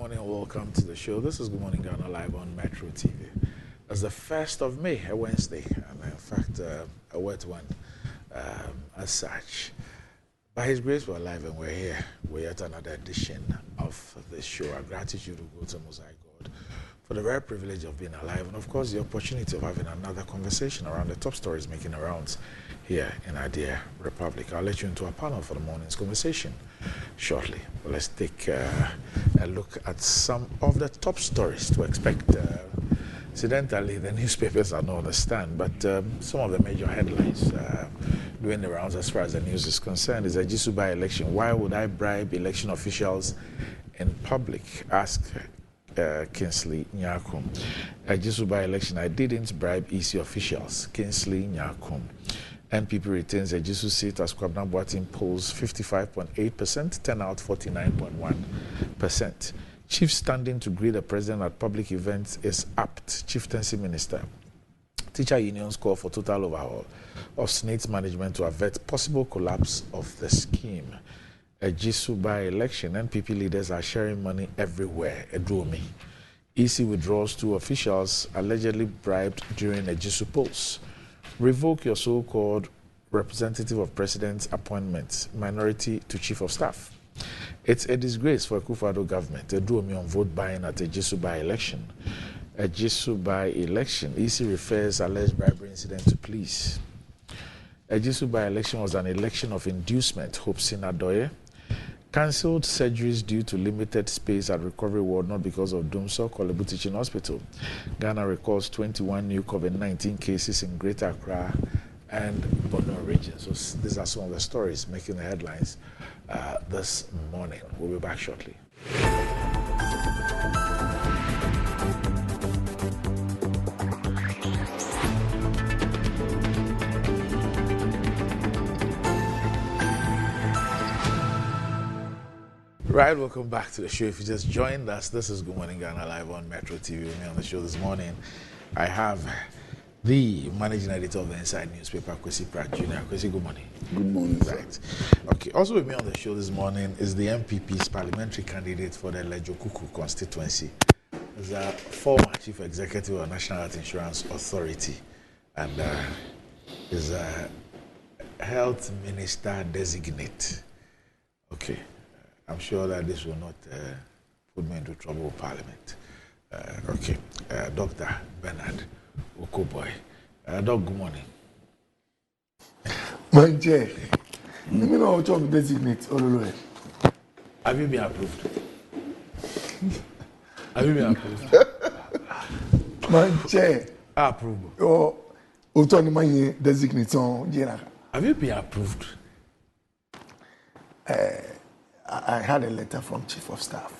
morning and welcome to the show. This is Good Morning Ghana live on Metro TV. It's the 1st of May, a Wednesday, and in fact, a wet one as such. By His grace, we're alive and we're here. We're at another edition of the show. Our gratitude will go to Most High God for the very privilege of being alive and, of course, the opportunity of having another conversation around the top stories making the rounds here in our dear Republic. I'll let you into our panel for the morning's conversation shortly. But let's take a look at some of the top stories to expect. Incidentally, the newspapers are not on the stand, but some of the major headlines doing the rounds as far as the news is concerned is a Jisuba election. Why would I bribe election officials in public? Ask Kingsley Nyakum. A Jisuba election, I didn't bribe EC officials. Kingsley Nyakum. NPP retains a Jisu seat as Kwabena Boateng polls 55.8%, turnout 49.1%. Chief standing to greet the president at public events is apt. Chieftaincy Minister. Teacher unions call for total overhaul of SNAIT's management to avert possible collapse of the scheme. A Jisu by-election, NPP leaders are sharing money everywhere. Edromi. EC withdraws 2 officials allegedly bribed during a Jisu polls. Revoke your so-called representative of president's appointment, minority to chief of staff. It's a disgrace for a Akufo-Addo government. They drew me on vote buying at a Jisu by-election. A Jisu by-election, EC refers alleged bribery incident to police. A Jisu by-election was an election of inducement, Hope Sinadoye. Cancelled surgeries due to limited space at recovery ward, not because of Dumso Kolebu Teaching Hospital. Ghana records 21 new COVID-19 cases in Greater Accra and Borno region. So these are some of the stories making the headlines this morning. We'll be back shortly. Right, welcome back to the show. If you just joined us, this is Good Morning Ghana live on Metro TV. With me on the show this morning, I have the managing editor of the Inside newspaper, Kwesi Pratt Jr. Kwesi, good morning. Good morning, right. Okay, also with me on the show this morning is the MPP's parliamentary candidate for the Lejokuku constituency. He's a former chief executive of National Health Insurance Authority and is a health minister designate. Okay. I'm sure that this will not put me into trouble with Parliament. Okay. Dr. Bernard Okoboy. Doc, good morning. My chair, let me know how to designate. Have you been approved? Have you been approved? My chair. Approved. Oh, autonomy designate on. Have you been approved? I had a letter from Chief of Staff.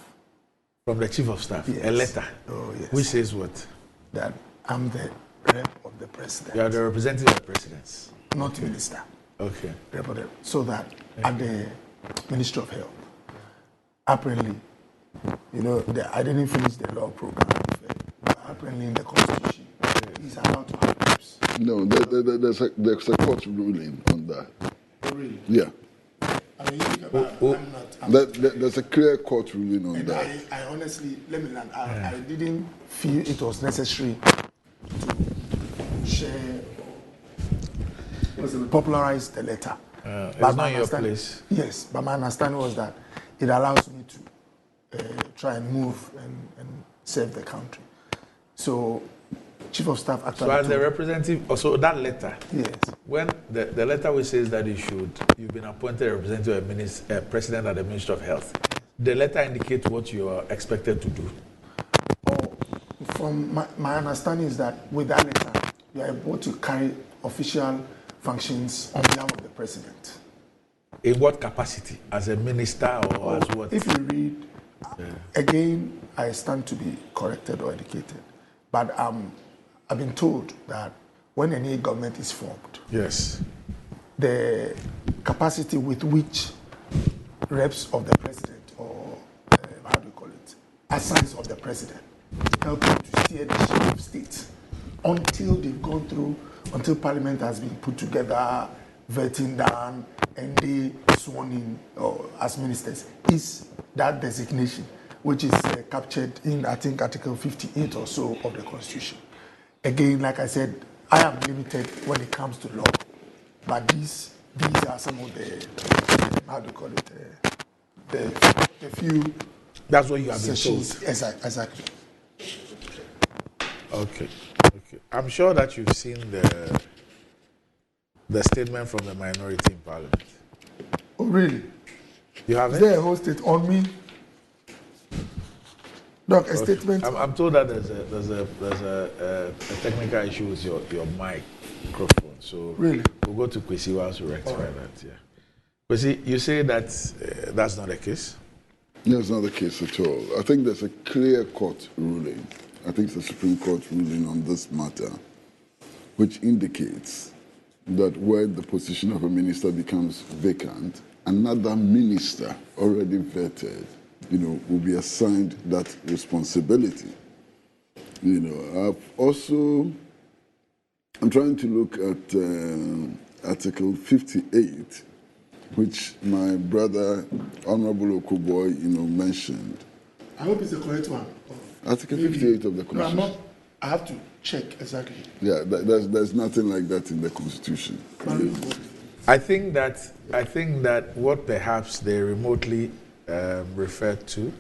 From the Chief of Staff? Yes. A letter? Oh, yes. Which says what? That I'm the rep of the president. You are the representative of the president? Not minister. Okay. So that at the Ministry of Health, apparently, I didn't finish the law program, but apparently in the Constitution, he's allowed to have reps. No, there's a court ruling on that. Oh, really? Yeah. I mean, I'm not. There's a clear court ruling on and that. I honestly, let me land. I didn't feel it was necessary to share, popularize the letter. It's not your place. Yes, but my understanding was that it allows me to try and move and serve the country. So, Chief of Staff actually. So, as the representative, also that letter. Yes. When the letter which says that you've been appointed a representative of president at the Ministry of Health, the letter indicates what you are expected to do. Oh, from my understanding is that with that letter, you are able to carry official functions on behalf of the president. In what capacity? As a minister or as what? If you read, again, I stand to be corrected or educated, but I've been told that when a new government is formed, yes, the capacity with which reps of the president or how do you call it, assigns of the president help him to steer the ship of state until they've gone through, until Parliament has been put together, vetting done, and they sworn in as ministers, is that designation. which is captured in, I think, Article 58 or so of the Constitution. Again, like I said, I am limited when it comes to law, but these are some of the, how do you call it, the few. That's what you have been told. Exactly. Okay. I'm sure that you've seen the statement from the minority in Parliament. Oh, really? You have Is it? there a whole state on me? Doc, a statement. I'm told that there's a technical issue with your microphone. So Really? we'll go to Kwesi whilst we rectify that. Yeah. Kwesi, you say that that's not the case? No, it's not the case at all. I think there's a clear court ruling. I think it's the Supreme Court ruling on this matter, which indicates that when the position of a minister becomes vacant, another minister already vetted, will be assigned that responsibility. I'm trying to look at Article 58, which my brother, Honorable Okuboy, mentioned. I hope it's the correct one. Article 58 of the Constitution. No, I'm not. I have to check exactly. Yeah, there's nothing like that in the Constitution. I think that what perhaps they remotely referred to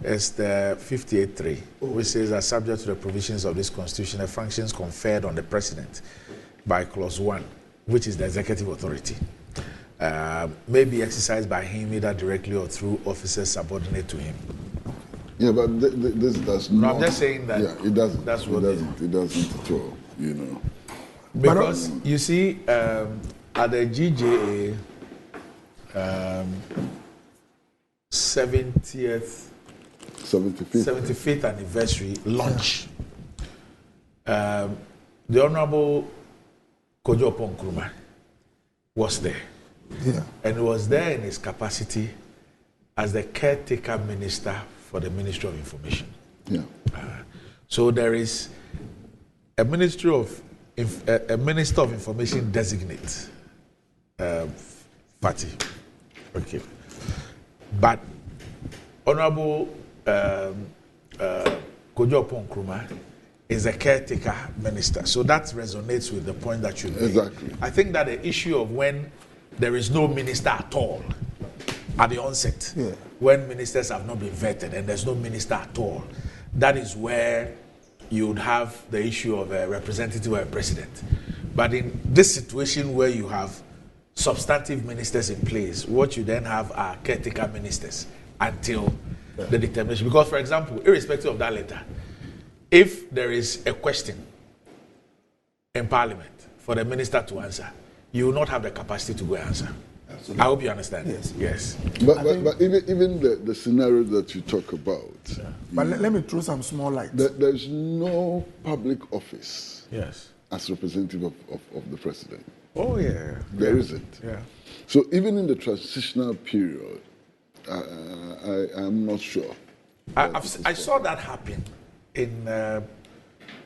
is the 58.3, which says that subject to the provisions of this Constitution, the functions conferred on the President by Clause 1, which is the executive authority, may be exercised by him either directly or through officers subordinate to him. Yeah, but this does not. No, I'm just saying that. Yeah, it doesn't. That's what it doesn't at all. Because you see, at the GJA 75th anniversary launch, the Honorable Kojo Nkrumah was there. Yeah. And he was there in his capacity as the caretaker minister for the Ministry of Information. Yeah. So there is a Minister of Information designate party. Okay. But Honorable Kojo Nkrumah is a caretaker minister. So that resonates with the point that you made. Exactly. I think that the issue of when there is no minister at all at the onset, when ministers have not been vetted and there's no minister at all, that is where you would have the issue of a representative or a president. But in this situation where you have substantive ministers in place, what you then have are caretaker ministers until the determination. Because, for example, irrespective of that letter, if there is a question in Parliament for the minister to answer, you will not have the capacity to go and answer. Absolutely. I hope you understand. Yes. But even the scenario that you talk about. Yeah. But let me throw some small light. There's no public office as representative of the president. Oh, yeah. There isn't. Yeah. So even in the transitional period, I'm not sure. I saw that happen in,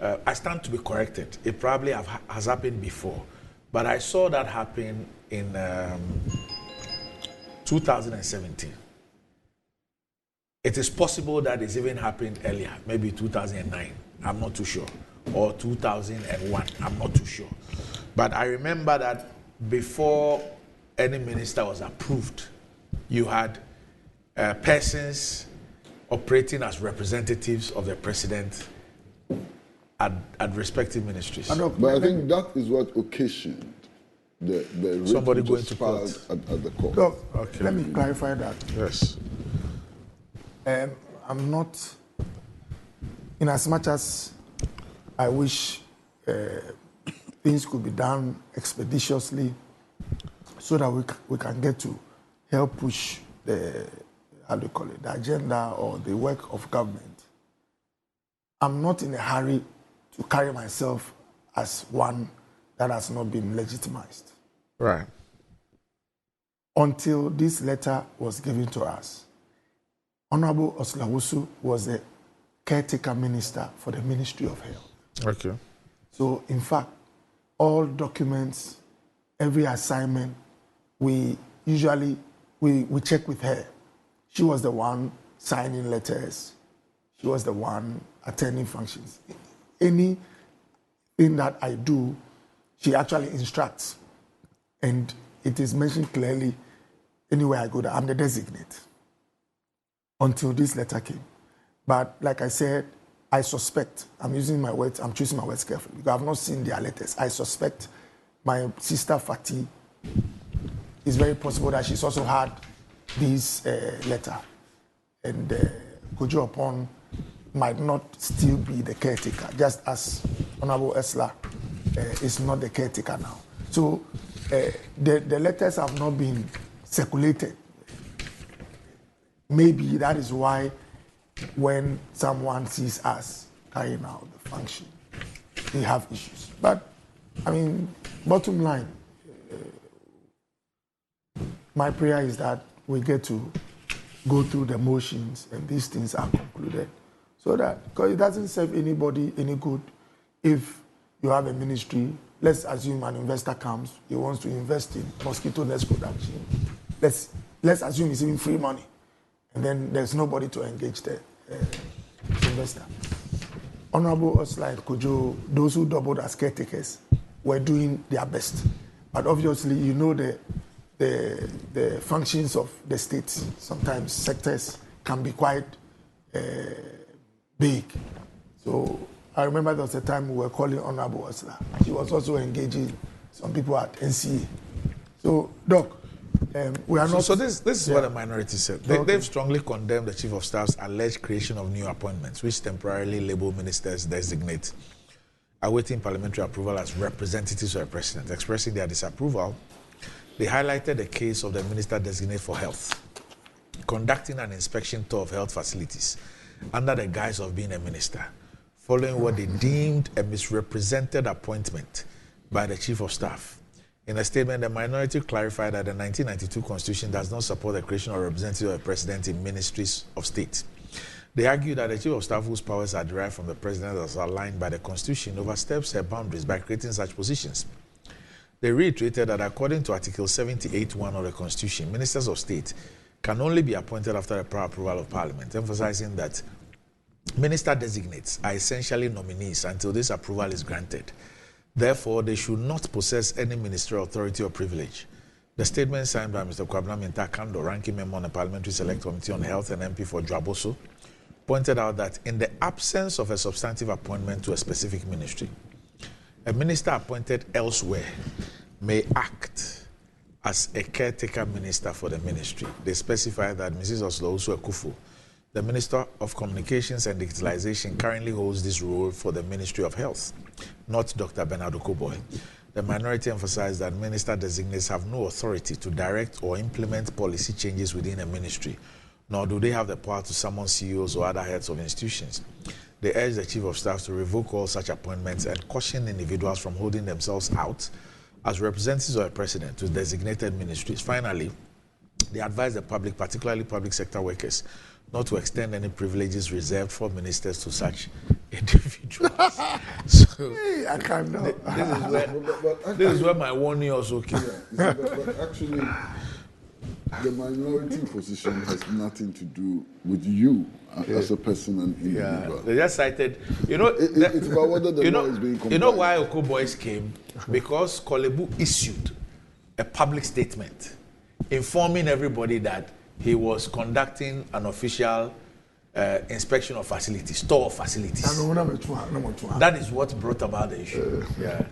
I stand to be corrected. It probably has happened before. But I saw that happen in 2017. It is possible that it's even happened earlier, maybe 2009. I'm not too sure. Or 2001. I'm not too sure. But I remember that before any minister was approved, you had persons operating as representatives of the president at respective ministries. But I think that is what occasioned the somebody going to court at the court. Look, let me clarify that. Yes. I'm not, in as much as I wish things could be done expeditiously so that we can get to help push the agenda or the work of government. I'm not in a hurry to carry myself as one that has not been legitimized. Right. Until this letter was given to us, Honorable Oslawusu was the caretaker minister for the Ministry of Health. Okay. So, in fact, all documents, every assignment, we usually check with her. She was the one signing letters. She was the one attending functions. Anything that I do, she actually instructs. And it is mentioned clearly, anywhere I go, that I'm the designate. Until this letter came. But like I said, I suspect, I'm choosing my words carefully, because I've not seen their letters. I suspect my sister Fatih, it's very possible that she's also had this letter. And Kojo Opon might not still be the caretaker, just as Honorable Esla is not the caretaker now. So the letters have not been circulated. Maybe that is why when someone sees us carrying out the function, they have issues. But, I mean, bottom line, my prayer is that we get to go through the motions and these things are concluded. So that, because it doesn't serve anybody any good if you have a ministry, let's assume an investor comes, he wants to invest in mosquito nest production. Let's assume he's even free money. And then there's nobody to engage the investor. Honorable Osla Kojo, those who doubled as caretakers were doing their best. But obviously, you know the functions of the state, sometimes sectors can be quite big. So I remember there was a time we were calling Honorable Osla. She was also engaging some people at NCA. So, Doc, we are not... So this is what the minority said. They've strongly condemned the Chief of Staff's alleged creation of new appointments, which temporarily label ministers designate, awaiting parliamentary approval as representatives of the president. Expressing their disapproval, they highlighted the case of the minister designate for health, conducting an inspection tour of health facilities under the guise of being a minister, following what they deemed a misrepresented appointment by the Chief of Staff. In a statement, the minority clarified that the 1992 Constitution does not support the creation of a representative of the President in ministries of state. They argue that the Chief of Staff, whose powers are derived from the President as outlined by the Constitution, oversteps her boundaries by creating such positions. They reiterated that according to Article 78(1) of the Constitution, ministers of state can only be appointed after the prior approval of Parliament, emphasizing that minister designates are essentially nominees until this approval is granted. Therefore, they should not possess any ministerial authority or privilege. The statement signed by Mr. Kwabena Mintah Kando, ranking member on the Parliamentary Select Committee on Health and MP for Dwaboso, pointed out that in the absence of a substantive appointment to a specific ministry, a minister appointed elsewhere may act as a caretaker minister for the ministry. They specify that Mrs. Oslo-Usu Akufo, the Minister of Communications and Digitalization, currently holds this role for the Ministry of Health, not Dr. Bernard Okoboy. The minority emphasized that minister designates have no authority to direct or implement policy changes within a ministry, nor do they have the power to summon CEOs or other heads of institutions. They urge the Chief of Staff to revoke all such appointments and caution individuals from holding themselves out as representatives of the President to designated ministries. Finally, they advise the public, particularly public sector workers, not to extend any privileges reserved for ministers to such individuals. So, Hey, I can't know. This is where my warning also came. Yeah, but actually, the minority position has nothing to do with you as a person and individual. Yeah, they just cited, It's about whether the law is being complied. You know why Oko Boys came? Because Kolebu issued a public statement informing everybody that he was conducting an official inspection of facilities, store of facilities. That is what brought about the issue. Yeah,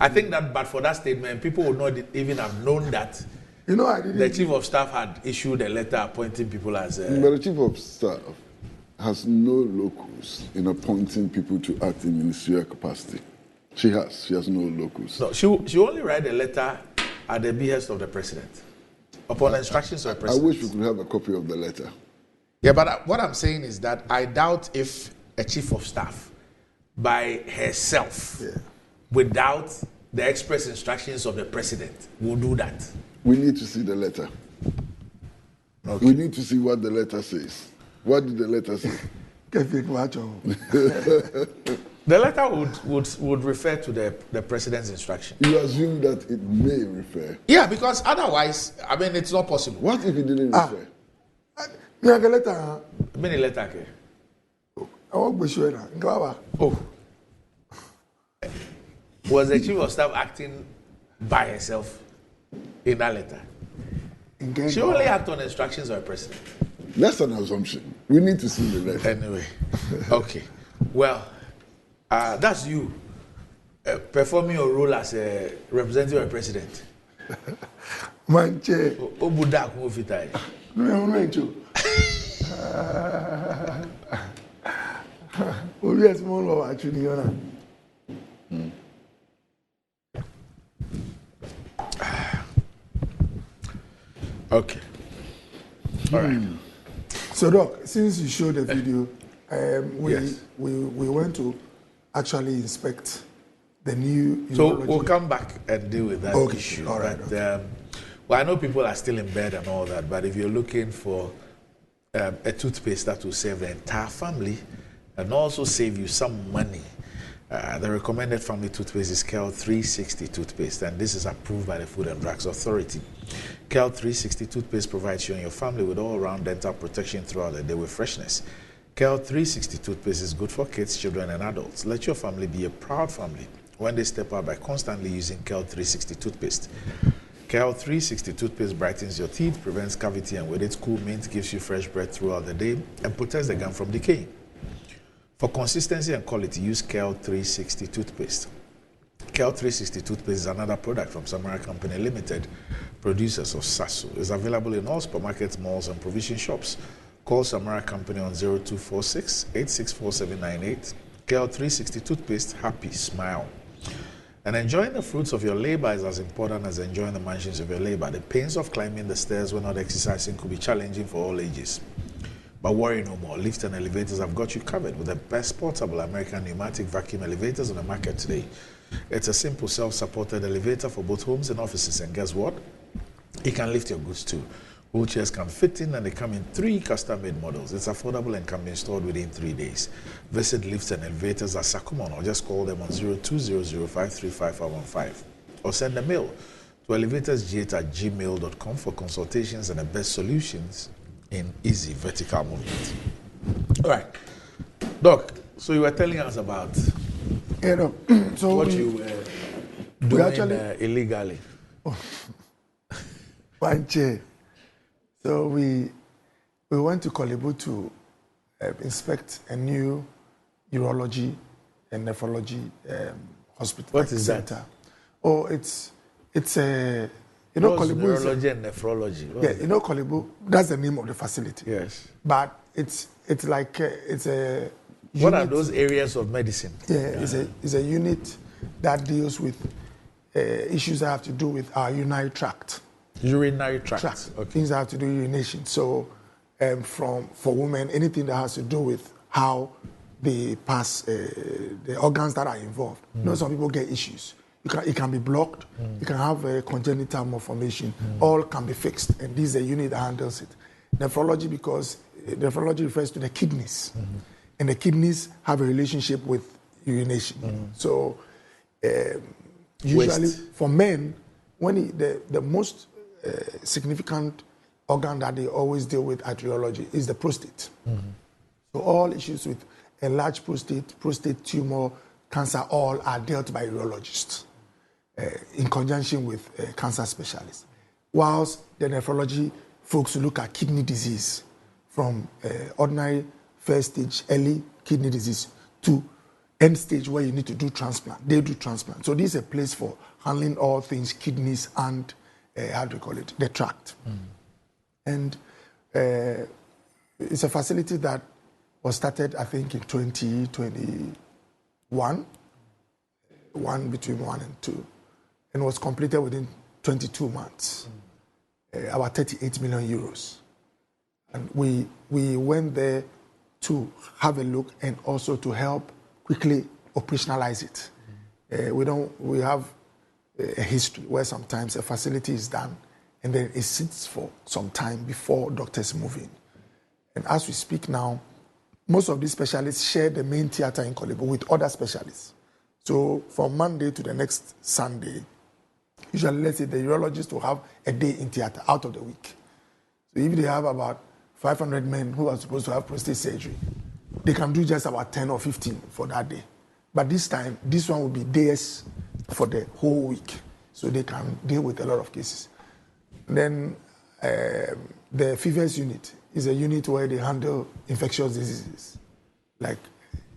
I think that, but for that statement, people would not even have known that. The Chief of Staff had issued a letter appointing people as. But the Chief of Staff has no locus in appointing people to act in ministerial capacity. She has no locus. No, she only write a letter at the behest of the President, upon instructions of the President. I wish we could have a copy of the letter. Yeah, but what I'm saying is that I doubt if a Chief of Staff, by herself, without the express instructions of the President, will do that. We need to see the letter. Okay. We need to see what the letter says. What did the letter say? The letter would refer to the President's instruction. You assume that it may refer. Yeah, because otherwise, I mean, it's not possible. What if it didn't refer? The letter, Many letter. I won't be sure now. Oh. Was the chief of staff acting by herself in that letter? She only acted on instructions of the president. That's an assumption. We need to see the letter. Anyway, okay. Well, that's you performing your role as a representative of the president. Manche. Obuda kumufita. No. Obi is more low actually, Okay. All right. So, Doc, since you showed the video, we went to actually inspect the new. So we'll come back and deal with that issue. All right. But, well, I know people are still in bed and all that, but if you're looking for a toothpaste that will save the entire family and also save you some money, the recommended family toothpaste is Kel 360 toothpaste, and this is approved by the Food and Drugs Authority. Kel 360 toothpaste provides you and your family with all-round dental protection throughout the day with freshness. Kel 360 toothpaste is good for kids, children, and adults. Let your family be a proud family when they step out by constantly using Kel 360 toothpaste. Kel 360 toothpaste brightens your teeth, prevents cavity, and with its cool mint gives you fresh breath throughout the day and protects the gum from decaying. For consistency and quality, use Kel 360 toothpaste. Kel 360 toothpaste is another product from Samara Company Limited, producers of Sasso. It's available in all supermarkets, malls, and provision shops. Call Samara Company on 0246 864798. Kel 360 toothpaste, happy smile. And enjoying the fruits of your labor is as important as enjoying the mansions of your labor. The pains of climbing the stairs when not exercising could be challenging for all ages. But worry no more. Lifts and elevators have got you covered with the best portable American pneumatic vacuum elevators on the market today. It's a simple self-supported elevator for both homes and offices. And guess what? It can lift your goods too. Wheelchairs can fit in and they come in 3 custom-made models. It's affordable and can be installed within 3 days. Visit Lifts and Elevators at Sakumon or just call them on 0200535515 or send a mail to elevatorsgh@gmail.com for consultations and the best solutions in easy vertical movement. All right. Doc, so you were telling us about so what you were doing illegally. Manche. So we went to Kolebu to inspect a new urology and nephrology hospital. What is center. that? Oh, it's a Kolebu urology and nephrology. Kolebu. That's the name of the facility. Yes. But it's like it's a. Unit. What are those areas of medicine? It's a unit that deals with issues that have to do with our urinary tract. Urinary tract. Okay. Things that have to do with urination. So, for women, anything that has to do with how they pass the organs that are involved. Some people get issues. It can be blocked. You can have a congenital malformation. All can be fixed, and this is a unit that handles it. Nephrology, because nephrology refers to the kidneys, and the kidneys have a relationship with urination. So, usually for men, when the most significant organ that they always deal with at urology is the prostate. So all issues with a large prostate tumor, cancer, all are dealt by urologists in conjunction with cancer specialists. Whilst the nephrology folks look at kidney disease from ordinary first stage, early kidney disease to end stage where you need to do transplant. They do transplant. So this is a place for handling all things kidneys and the tract. And it's a facility that was started, I think, in 2021, between 1 and 2, and was completed within 22 months, about 38 million euros. And we went there to have a look and also to help quickly operationalize it. We have a history where sometimes a facility is done and then it sits for some time before doctors move in. And as we speak now, most of these specialists share the main theater in Kolebu with other specialists. So from Monday to the next Sunday, usually let's say the urologist will have a day in theater out of the week. So if they have about 500 men who are supposed to have prostate surgery, they can do just about 10 or 15 for that day. But this time, this one will be days for the whole week. So they can deal with a lot of cases. Then the fevers unit is a unit where they handle infectious diseases like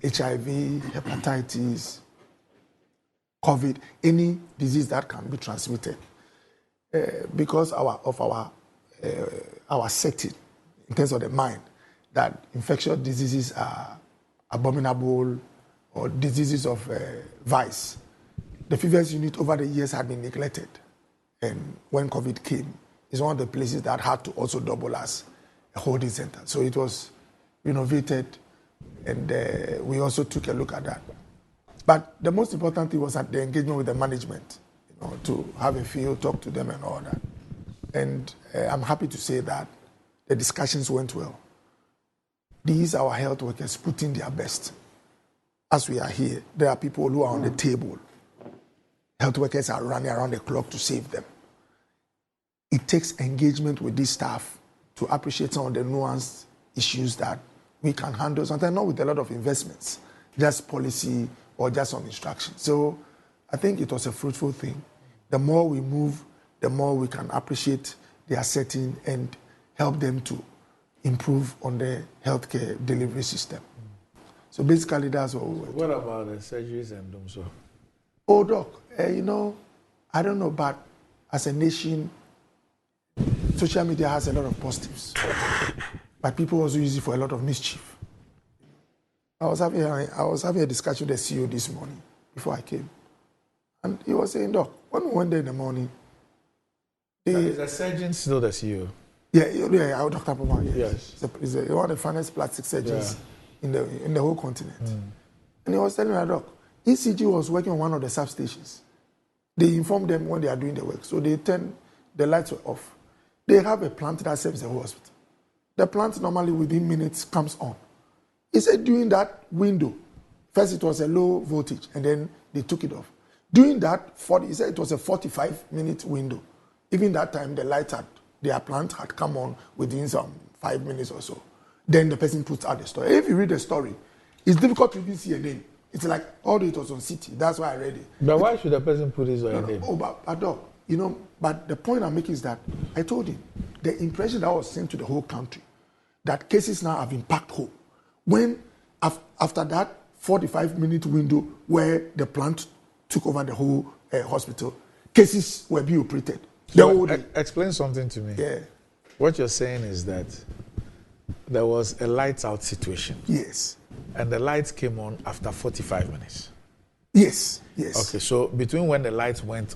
HIV, hepatitis, COVID, any disease that can be transmitted. Because of our setting, in terms of the mind, that infectious diseases are abominable or diseases of vice. The fevers unit over the years had been neglected. And when COVID came, it's one of the places that had to also double as a holding center. So it was renovated, and we also took a look at that. But the most important thing was that the engagement with the management, to have a feel, talk to them and all that. And I'm happy to say that the discussions went well. These are our health workers putting their best. As we are here, there are people who are on the table. Health workers are running around the clock to save them. It takes engagement with these staff to appreciate some of the nuanced issues that we can handle, sometimes not with a lot of investments, just policy or just some instruction. So I think it was a fruitful thing. The more we move, the more we can appreciate their setting and help them to improve on the healthcare delivery system. So basically, that's what we were. What about the surgeries and so? Oh, Doc, I don't know, but as a nation, social media has a lot of positives, but people also use it for a lot of mischief. I was having a discussion with the CEO this morning before I came, and he was saying, Doc, when we went there in the morning, is the surgeon still the CEO? Yeah, Dr. Poma, yes. He's one of the finest plastic surgeons in the whole continent. And he was telling me, Doc, ECG was working on one of the substations. They informed them when they are doing the work, so they turn the lights were off. They have a plant that serves the whole hospital. The plant normally within minutes comes on. He said during that window, first it was a low voltage, and then they took it off. During that, he said it was a 45-minute window. Even that time, their plant had come on within some 5 minutes or so. Then the person puts out the story. If you read the story, it's difficult to even see a name. It's like, although it was on City, that's why I read it. But why should the person put his own name? Oh, but Doc, but the point I'm making is that I told him the impression that was sent to the whole country that cases now have been packed home. When after that 45-minute window where the plant took over the whole hospital, cases were being operated. Explain something to me. Yeah. What you're saying is that there was a lights out situation. Yes. And the lights came on after 45 minutes. Yes. Okay, so between when the lights went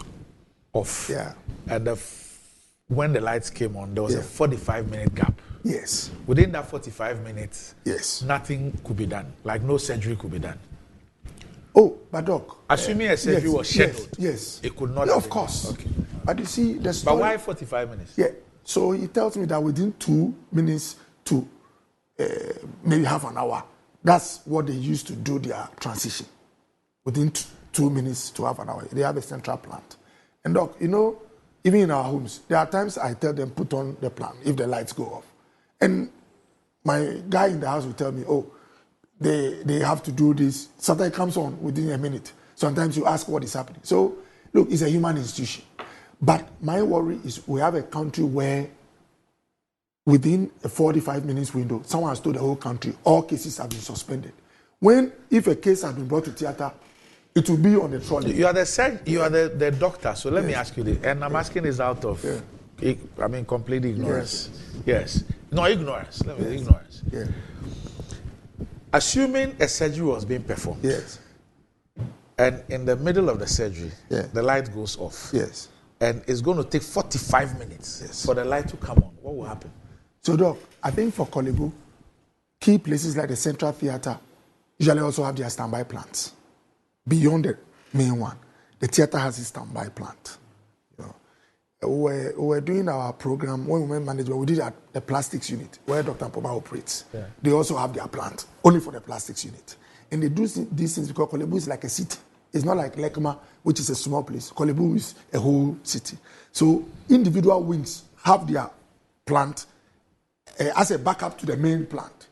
off and when the lights came on, there was a 45-minute gap. Yes. Within that 45 minutes, nothing could be done. Like no surgery could be done. Oh, but Doc, assuming a surgery was scheduled, it could not. Of course. Okay. But you see, the story. But why 45 minutes? Yeah. So he tells me that within 2 minutes to maybe half an hour, that's what they used to do their transition. Within 2 minutes to half an hour, they have a central plant. And Doc, even in our homes, there are times I tell them put on the plant if the lights go off. And my guy in the house will tell me, they have to do this. Sometimes it comes on within a minute. Sometimes you ask what is happening. So, look, it's a human institution. But my worry is we have a country where within a 45 minutes window, someone has told the whole country, all cases have been suspended. If a case has been brought to theater, it will be on the trolley. You are the doctor, so let me ask you this. And I'm asking this out of, complete ignorance. Yes. No, ignorance. Ignorance. Yeah. Assuming a surgery was being performed. Yes. And in the middle of the surgery, the light goes off. Yes. And it's going to take 45 minutes for the light to come on. What will happen? So, Doc, I think for Kolebu, key places like the Central Theatre usually also have their standby plants. Beyond the main one, the theatre has its standby plant. We were doing our program, when we went management, we did at the plastics unit, where Dr. Poma operates. Yeah. They also have their plant, only for the plastics unit. And they do these things because Kolebu is like a city. It's not like Lekma, which is a small place. Kolebu is a whole city. So individual wings have their plant as a backup to the main plant.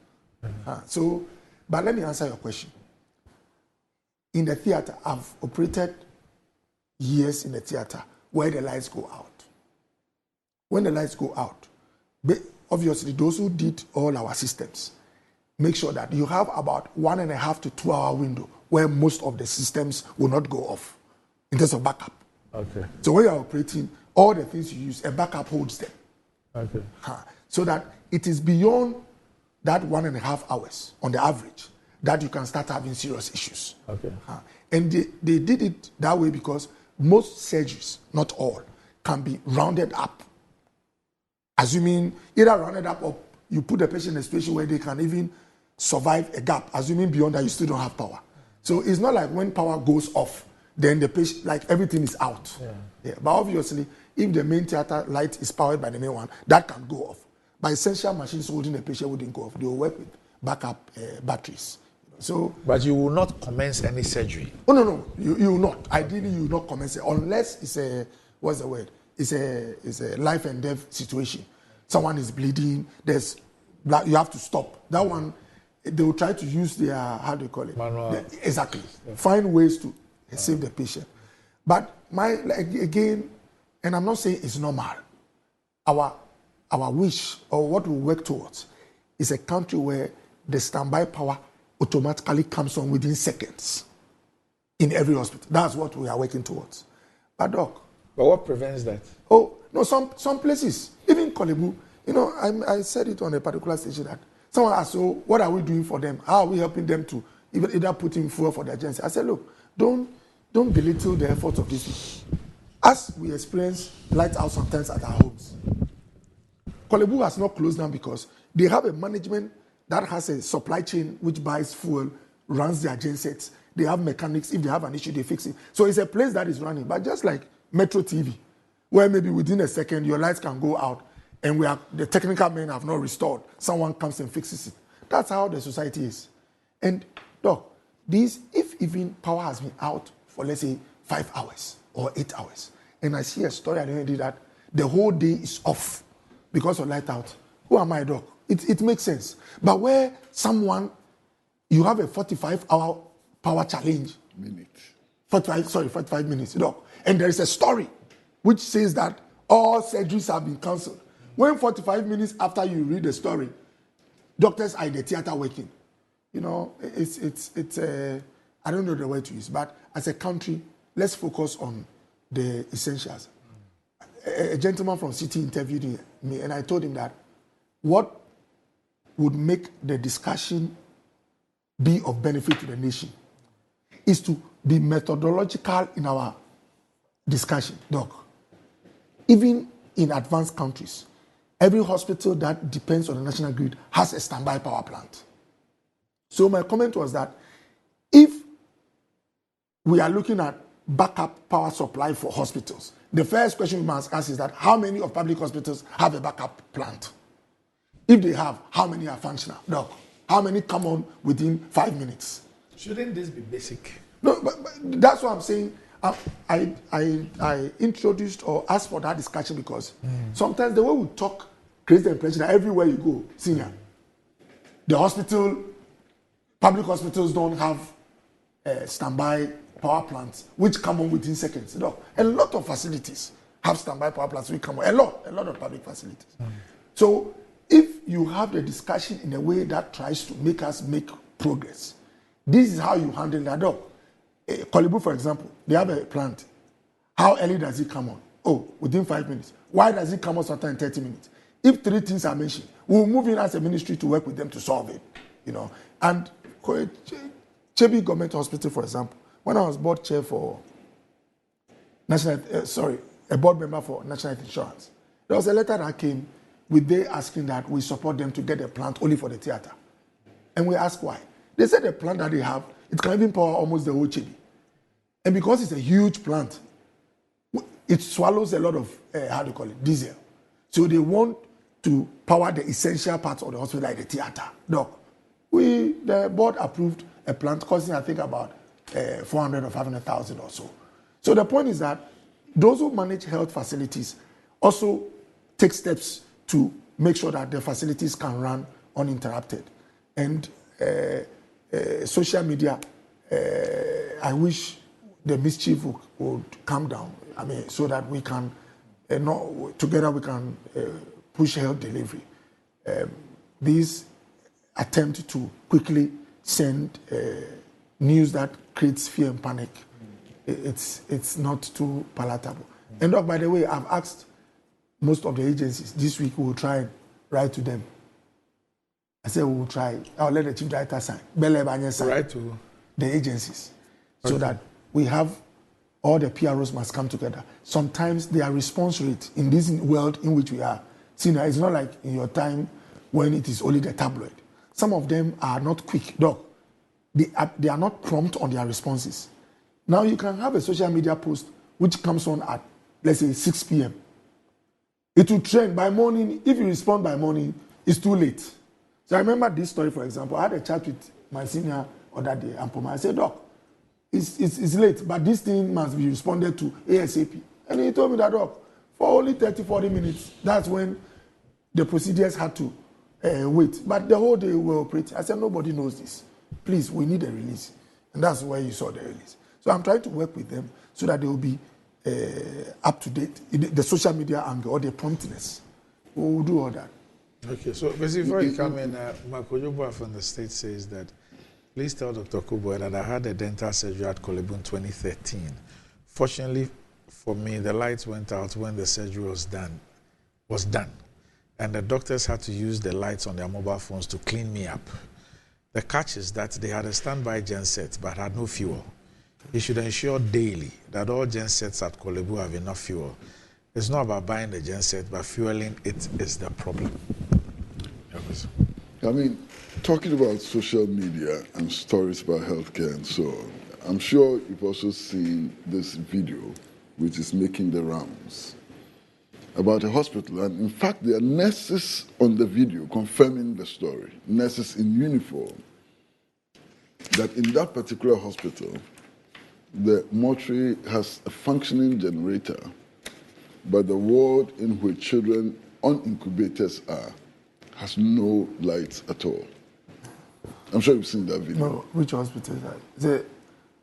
But let me answer your question. In the theater, I've operated years in the theater where the lights go out. When the lights go out, obviously those who did all our systems make sure that you have about 1.5 to 2 hour window where most of the systems will not go off in terms of backup. Okay. So when you are operating, all the things you use, a backup holds them. Okay. So that it is beyond that 1.5 hours on the average that you can start having serious issues. Okay. And they did it that way because most surgeries, not all, can be rounded up. Assuming either rounded up or you put the patient in a situation where they can even survive a gap, assuming beyond that you still don't have power. So it's not like when power goes off, then the patient, like everything is out. Yeah. But obviously, if the main theater light is powered by the main one, that can go off. But essential machines holding the patient wouldn't go off. They will work with backup batteries. So, but you will not commence any surgery. Oh no, you will not. Ideally, you will not commence it unless it's a It's a life and death situation. Someone is bleeding. You have to stop. That one, they will try to use their manual. Exactly. Yeah. Find ways to save the patient. But again, and I'm not saying it's normal. Our wish or what we work towards is a country where the standby power automatically comes on within seconds in every hospital. That's what we are working towards. But doc. But what prevents that? Oh, no, some places, even Kolebu, I said it on a particular station that someone asked, so what are we doing for them? How are we helping them to either put in fuel for the agency? I said, look, don't belittle the efforts of these people. As we experience light out sometimes at our homes, Kolebu has not closed down because they have a management that has a supply chain which buys fuel, runs their gensets. They have mechanics. If they have an issue, they fix it. So it's a place that is running. But just like Metro TV, where maybe within a second your lights can go out and the technical men have not restored. Someone comes and fixes it. That's how the society is. And doc, if even power has been out for let's say 5 hours or 8 hours, and I see a story at the end that the whole day is off because of light out, who am I, doc? It makes sense. But where you have a 45-hour power challenge. 45 minutes, doc. And there is a story which says that all surgeries have been cancelled. When 45 minutes after you read the story, doctors are in the theater working. It's I don't know the word to use, but as a country, let's focus on the essentials. A gentleman from City interviewed me, and I told him that what would make the discussion be of benefit to the nation is to be methodological in our discussion, doc. Even in advanced countries, every hospital that depends on the national grid has a standby power plant. So my comment was that if we are looking at backup power supply for hospitals, the first question we must ask is that how many of public hospitals have a backup plant? If they have, how many are functional? Doc, how many come on within 5 minutes? Shouldn't this be basic? No, but that's what I'm saying. I introduced or asked for that discussion because sometimes the way we talk creates the impression that everywhere you go, senior, the public hospitals don't have standby power plants which come on within seconds. A lot of facilities have standby power plants which come on. A lot of public facilities. So if you have the discussion in a way that tries to make us make progress, this is how you handle that. Kolebu, for example, they have a plant. How early does it come on? Oh, within 5 minutes. Why does it come on sometimes in 30 minutes? If 3 things are mentioned, we'll move in as a ministry to work with them to solve it. And Chebi Government Hospital, for example, when I was board chair for a board member for National Health Insurance, there was a letter that came with they asking that we support them to get a plant only for the theater. And we asked why. They said the plant that they have, it can even power almost the whole Chebi. And because it's a huge plant, it swallows a lot of, diesel. So they want to power the essential parts of the hospital like the theater. Doc, the board approved a plant costing, I think, about 400 or 500,000 or so. So the point is that those who manage health facilities also take steps to make sure that the facilities can run uninterrupted. And social media, I wish the mischief would calm down. I mean, so that we can, together we can push health delivery. These attempt to quickly send news that creates fear and panic, it's not too palatable. And by the way, I've asked most of the agencies this week, we will try and write to them. I said we will try. I'll let the chief director sign. Right to the agencies, so that we have all the PROs must come together. Sometimes their response rate in this world in which we are, it's not like in your time when it is only the tabloid. Some of them are not quick, Doc. They are not prompt on their responses. Now you can have a social media post which comes on at, let's say, 6 p.m. It will trend by morning. If you respond by morning, it's too late. So I remember this story, for example. I had a chat with my senior other day, Ampoma. I said, Doc, it's late, but this thing must be responded to ASAP. And he told me that, Doc, for only 30, 40 minutes, that's when the procedures had to wait. But the whole day we were operating. I said, nobody knows this. Please, we need a release. And that's where you saw the release. So I'm trying to work with them so that they will be up to date, the social media angle or the promptness. We will do all that. Okay, so basically before you come in, Makojoba from the state says that, please tell Dr. Kubo that I had a dental surgery at Kolebu in 2013. Fortunately for me, the lights went out when the surgery was done. And the doctors had to use the lights on their mobile phones to clean me up. The catch is that they had a standby genset but had no fuel. You should ensure daily that all gensets at Kolebu have enough fuel. It's not about buying the genset, but fueling it is the problem. I mean, talking about social media and stories about healthcare and so on, I'm sure you've also seen this video which is making the rounds about a hospital. And in fact, there are nurses on the video confirming the story, nurses in uniform, that in that particular hospital, the mortuary has a functioning generator, but the ward in which children on incubators are has no lights at all. I'm sure you've seen that video. No, which hospital is that?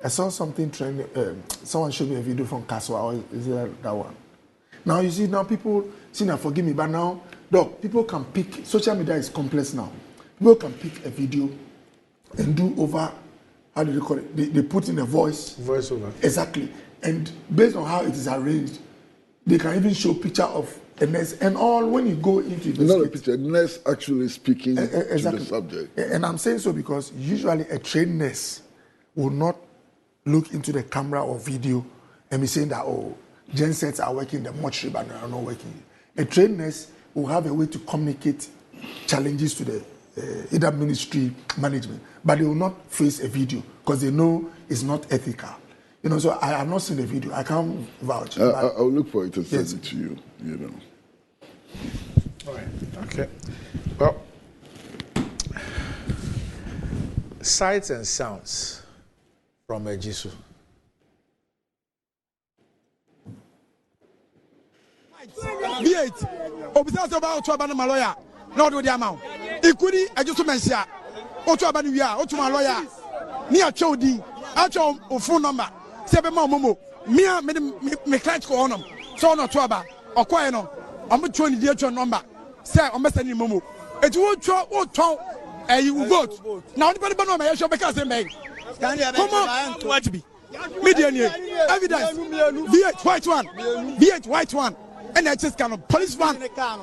I saw something trending. Someone showed me a video from Kaswa. Is that one? Now you see, now people, now forgive me, but now, Doc, people can pick. Social media is complex now. People can pick a video and do over. How do they call it? They put in a voiceover. Exactly. And based on how it is arranged, they can even show picture of a nurse and all. When you go into the not a picture, a nurse actually speaking exactly. to the subject. And I'm saying so because usually a trained nurse will not look into the camera or video and be saying that, oh, gensets are working, the mortuary but they are not working. A trained nurse will have a way to communicate challenges to the either ministry management, but they will not face a video because they know it's not ethical. You know, so I have not seen the video. I can't vouch. I'll look for it and send it to you, you know. All right. Okay. Well, sights and sounds from Ejisu. B8. Obisa about to abandon my lawyer. Not with the amount. It could be a just mention. Otu abani wia, otu my lawyer. Me a chodi, a chow phone number. Seven momo. Me client ko onum. So no to aba. Okwa no. I'm 20 the number. Say I'm sending momo. It won't show you vote. Now anybody know my show because they make. Come on, watch me. Median evidence. V8 white one. V8 white one. And I just kind police van.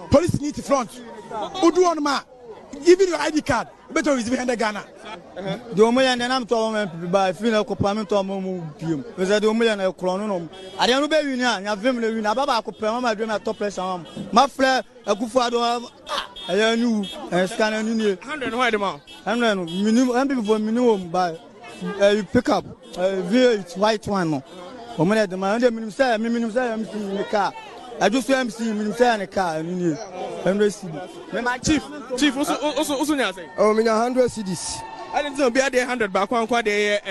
Police need to front. Udu on ma. Even your ID card. Better is behind the Ghana. The Omoyan and I'm told by female compartment to a moment. Was that the Omoyan a chronom? I don't know you now. Your family in Ababa could pay my dream at top place. My flare, a good father. I knew and scan and 100 white amount. And then minimum by you pick up V8 white one. Omoyan the man, minimum say, I'm in the car. I just am seeing minister in a car and my chief also say oh me 100 cedis I didn't know be at 100 back one quad 50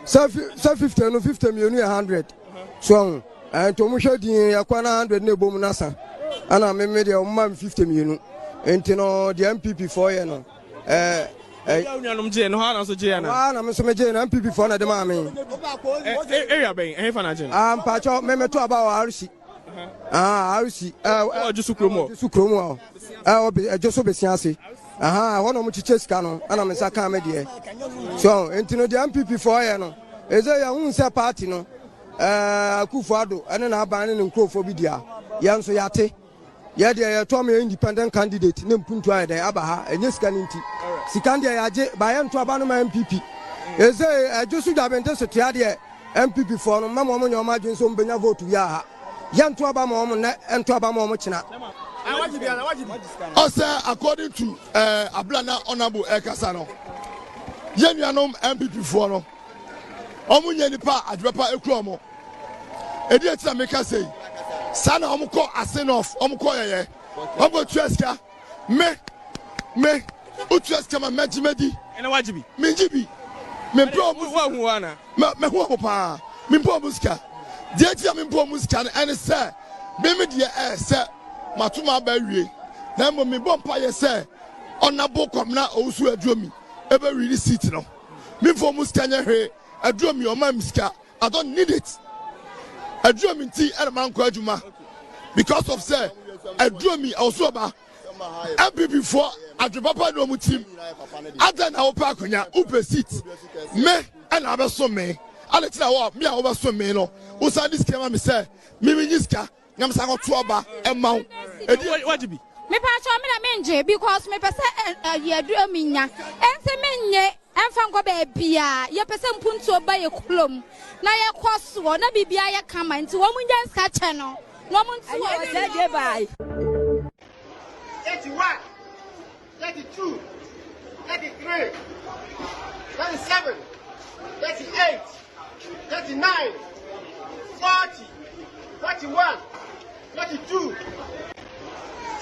sir 50 no 50 me 100 so and to mo show din ya kwa na 100 na bom nasa ana me me de o ma 50 million enti no de MPP for ye no unuanom je no ha na so je na na me so me je na MPP for na de ma me area ben e fa na je pa cho me to aba wa arsi arsi ojusu kromo ojusu besiase hono mu chiche sika no ana me saka me de so enti no de MPP for ye no eze ya hu se party no Akufo-Addo ene na aban ne nkrofo bi dia ya nso yate ya de ya to me independent candidate ne mpuntu ayi den aba ha enye sika ninti sika ndia ya je ba ya nto aba no ma MPP eze ajusu da bente so tia de MPP for no ma mo nyoma adwen so mbenya vote ya ha ya nto aba ma mo na nto aba ma mo china also according to Ablana Honorable Ekasa no yenuanom MPP for no omunye nipa adwepa ekromo edi etia meka sei sana omko asenof omko yeye omko tueska me utueska ma mejimedi ene wajibi minjibi me pro wana me ho pa me pro musika de etia me pro musika ene se be me de se matuma ba wie na mo me bompa ye se onabo komna owusu aduomi ebe really seat no me pro musika nya hwe aduomi o ma musika I don't need it. Aduomi ti e man ko adwuma because of say aduomi also about MPP for adwepapa no mu team adan na wo pa akonya upe seat me and abeso me ale ti na wo me a wo beso me no wo sa dis kema me say me nyiska nyam sa ko to oba e ma wo wajibi me pa cho me na menje because me pese aduomi nya ense menye emfa ngo be bia ye pese mpuntu oba ye kulom na ye kwaso na bibia ye kama nti wo munja ska che no no muntu wo se bai 81 32 33 37 38 39 40 41 42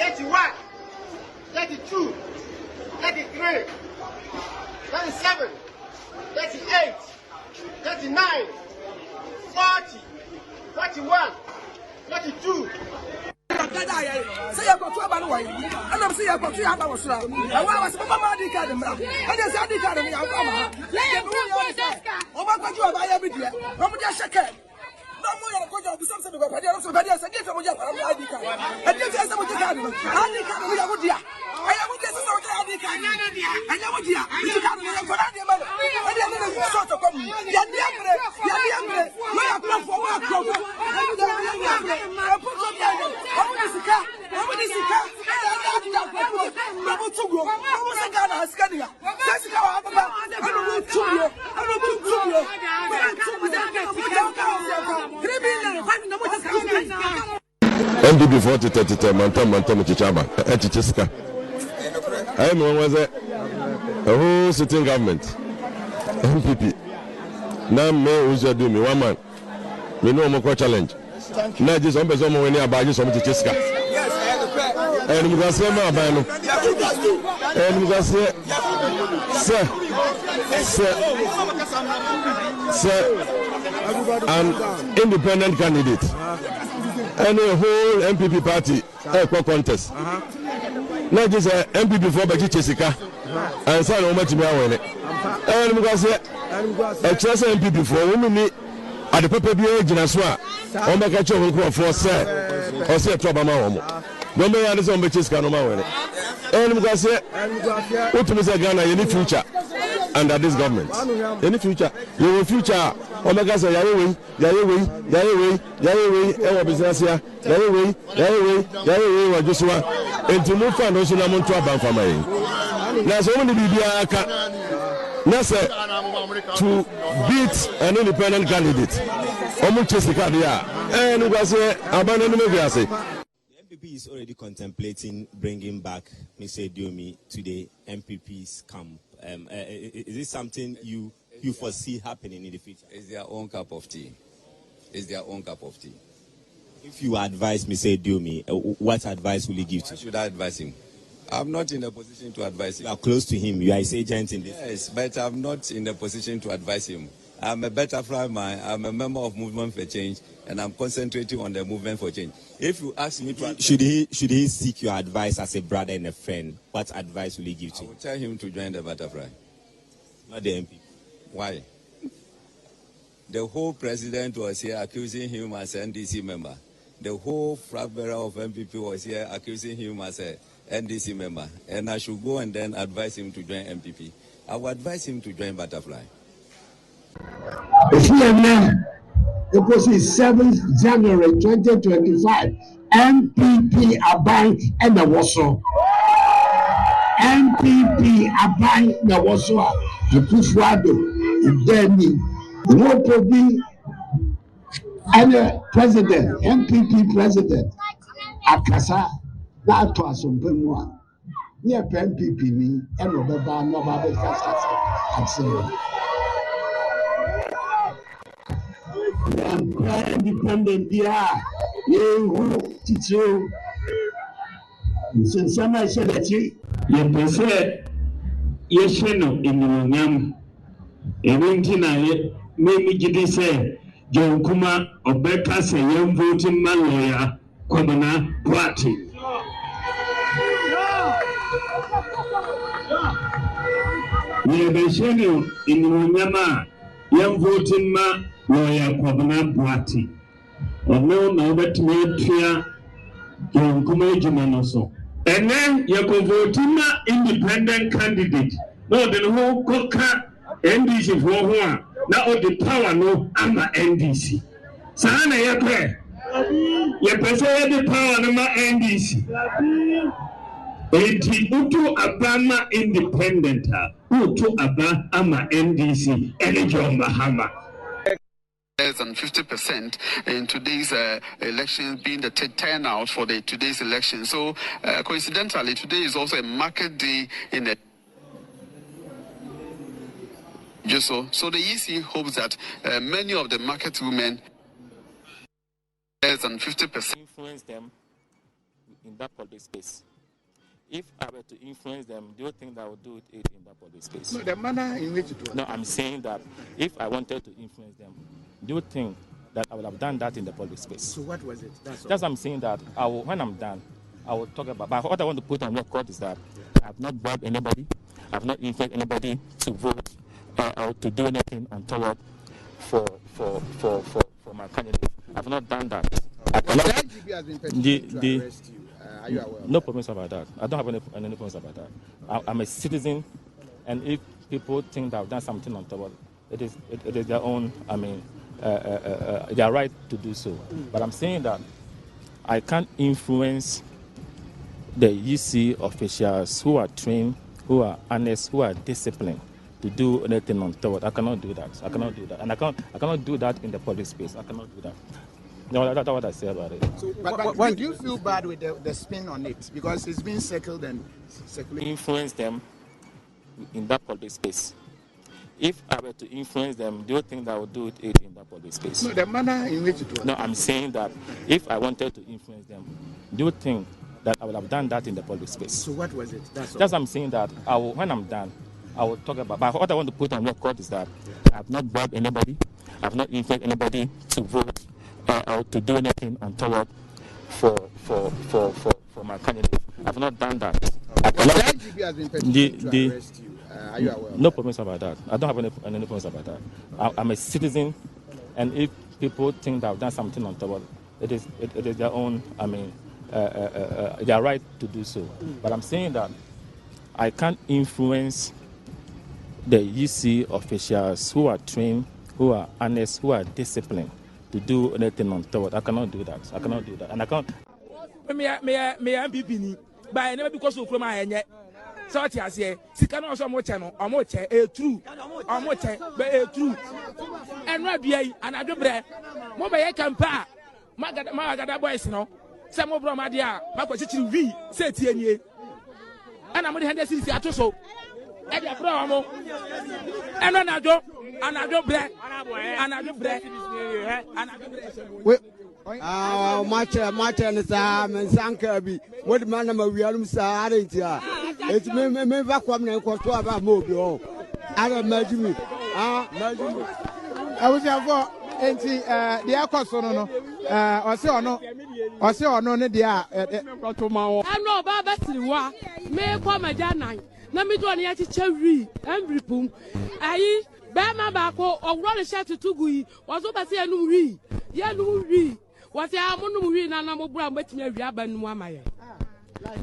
81 32 33 37 38 39 40 41 42 say you go to about way and I'm say you go to about was and why was papa di card mra and say di card me am o ma go to about every day no mo just shake no mo ya go to some say go padi no so padi say get mo ja para mo ID card and you say mo di card no ID card mo ya go dia aya mo just so go ID card aya mo dia di card mo ya go dia ma and you no so to come ya dia mre no ya plan for work go MPP 40 mantam chichaba chichiska I am was a whole sitting government MPP now me usually do me one man me no more challenge na just on person when about just some chichiska and you can say my bano and you can say an independent candidate and a whole MPP party equal contest not just a MPP for Bajichisika and son of much more when it and you can say a chance MPP for women at the Papa Jinaswa on the catch of for say or say trouble my no me and some bitches can no man and you can say what me say Ghana any future under this government any future you will future omega say yawe e wo business ya yawe wa Joshua enti mu fa no so na mo nto aban fama yi na so mo ni bibia aka na say to beat an independent candidate omo chese card ya and you can say aban no me bi say MPP is already contemplating bringing back Mr. Diomi to the MPP's camp. Is this something you foresee happening in the future? It's their own cup of tea. It's their own cup of tea. If you advise Mr. Diomi, what advice will you give to him? Why should I advise him? I'm not in a position to advise him. You are close to him. You are his agent in this. Yes, but I'm not in a position to advise him. I'm a butterfly man. I'm a member of Movement for Change, and I'm concentrating on the movement for change. If you ask me to... Should he seek your advice as a brother and a friend? What advice will he give to you? I will tell him to join the butterfly. Not the MP. Why? The whole president was here accusing him as an NDC member. The whole flag bearer of MPP was here accusing him as an NDC member. And I should go and then advise him to join MPP. I will advise him to join Butterfly. It was the 7th January 2025. MPP ABBEY and the Warsaw. MPP ABBEY and the Warsaw. The Kufuado, the Demi, no probably any president, MPP president, Akasa, that was some Pemua. Near MPP, me, and Obaba, no Baby Kasa, independent, yeah, you teach you. Since somebody said that you said, yes, you know, in the young, maybe you say, John Kuma or better say, young voting man lawyer, Commoner Party. Yebeshenu in Munyama, young voting man lawyer, Commoner Party. Or no, now that made clear, John Kuma Jumanoso. And then you can vote independent candidate. No, the whole coca NDC for one. Now the power no I'm a NDC. Sana yakwe. You person the power no NDC. Eti utu abama independent. Utu abama ama NDC. Elijah Mahama. Than 50% in today's election, being the turnout for today's election. So coincidentally, today is also a market day in the so the EC hopes that many of the market women than 50% influence them in that public space. If I were to influence them, do you think that I would do it in that public space? No, the manner in which it was. No, I'm saying that if I wanted to influence them, do you think that I would have done that in the public space? So what was it? That's what I'm saying, that when I'm done, I will talk about. But what I want to put on record is that I've not bribed anybody, I've not influenced anybody to vote or to do anything untoward for my candidate. I've not done that. The IGP has been petitioning to arrest you. Are you aware? No problems about that. I don't have any problems about that. I'm a citizen, and if people think that I've done something untoward, it is their own. I mean, their right to do so. But I'm saying that I can't influence the EC officials who are trained, who are honest, who are disciplined to do anything untoward. I cannot do that. I cannot do that, and I cannot do that in the public space. I cannot do that. No, that's what I say about it. So, but do you feel bad with the spin on it because it's been circled and circulated? Influence them in that public space. If I were to influence them, do you think that I would do it in that public space? No, the manner in which it was. No, I'm saying that if I wanted to influence them, do you think that I would have done that in the public space? So what was it? That's what I'm saying, that when I'm done, I will talk about. But what I want to put on record is that I've not bribed anybody, I've not influenced anybody to vote or to do anything untoward for my candidate. I've not done that. The IGP has been petitioning to arrest you. Are you aware? No problems about that. I don't have any problems about that. I'm a citizen, and if people think that I've done something untoward, it is their own. I mean, their right to do so. But I'm saying that I can't influence the EC officials who are trained, who are honest, who are disciplined to do anything untoward. I cannot do that. I cannot do that, and I can't. Me MPP ni, but never because of my enye. So what you say? Sika no so mo che no, omo che true. Omo che be true. Enwa bia yi anadwobre. Mo be ye kampa. Magada boys no. Se mo bro ma dia, makwachichiri vi, se tie nie. Ana mo de 100 cedis ato so. E dia bro mo. Eno anadwobre. Wait. Match and Sam and Sankabi. What man am I realm side? It's me back from the Costa about Mobile. I don't imagine me. abusiafo enti the akoso no ose ono ne dia ano ba basiriwa me kwa majanan na mi do ne ya chiche wi embripum ayi ba ma ba ko owro le sha tutugu yi wazo ba se enu wi ye nu wi wase amunu wi na na mo bra mbetimi awi abanu amaye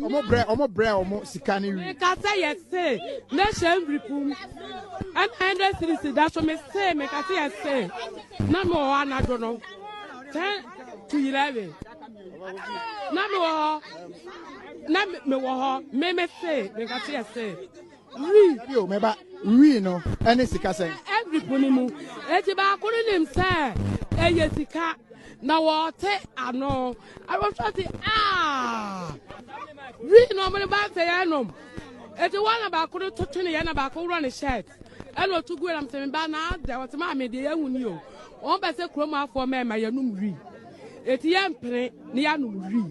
omo sika ni wi ka say yes say na sha embripum and 100 that so me say me ka say yes say na mo anado no 10 to 11 na me wo me say me ka say yes say yo me ba wi no any sika say every ponimu eti ba ko nim say eye sika na wo te ano I was say wi no me ba say anom eti one ba ko to twene ya na ba ko run shirt and o to go am say me ba na there was ma me de ehun ni o on ba say kroma afo me ma yanum wi eti ye mpre ni yanum wi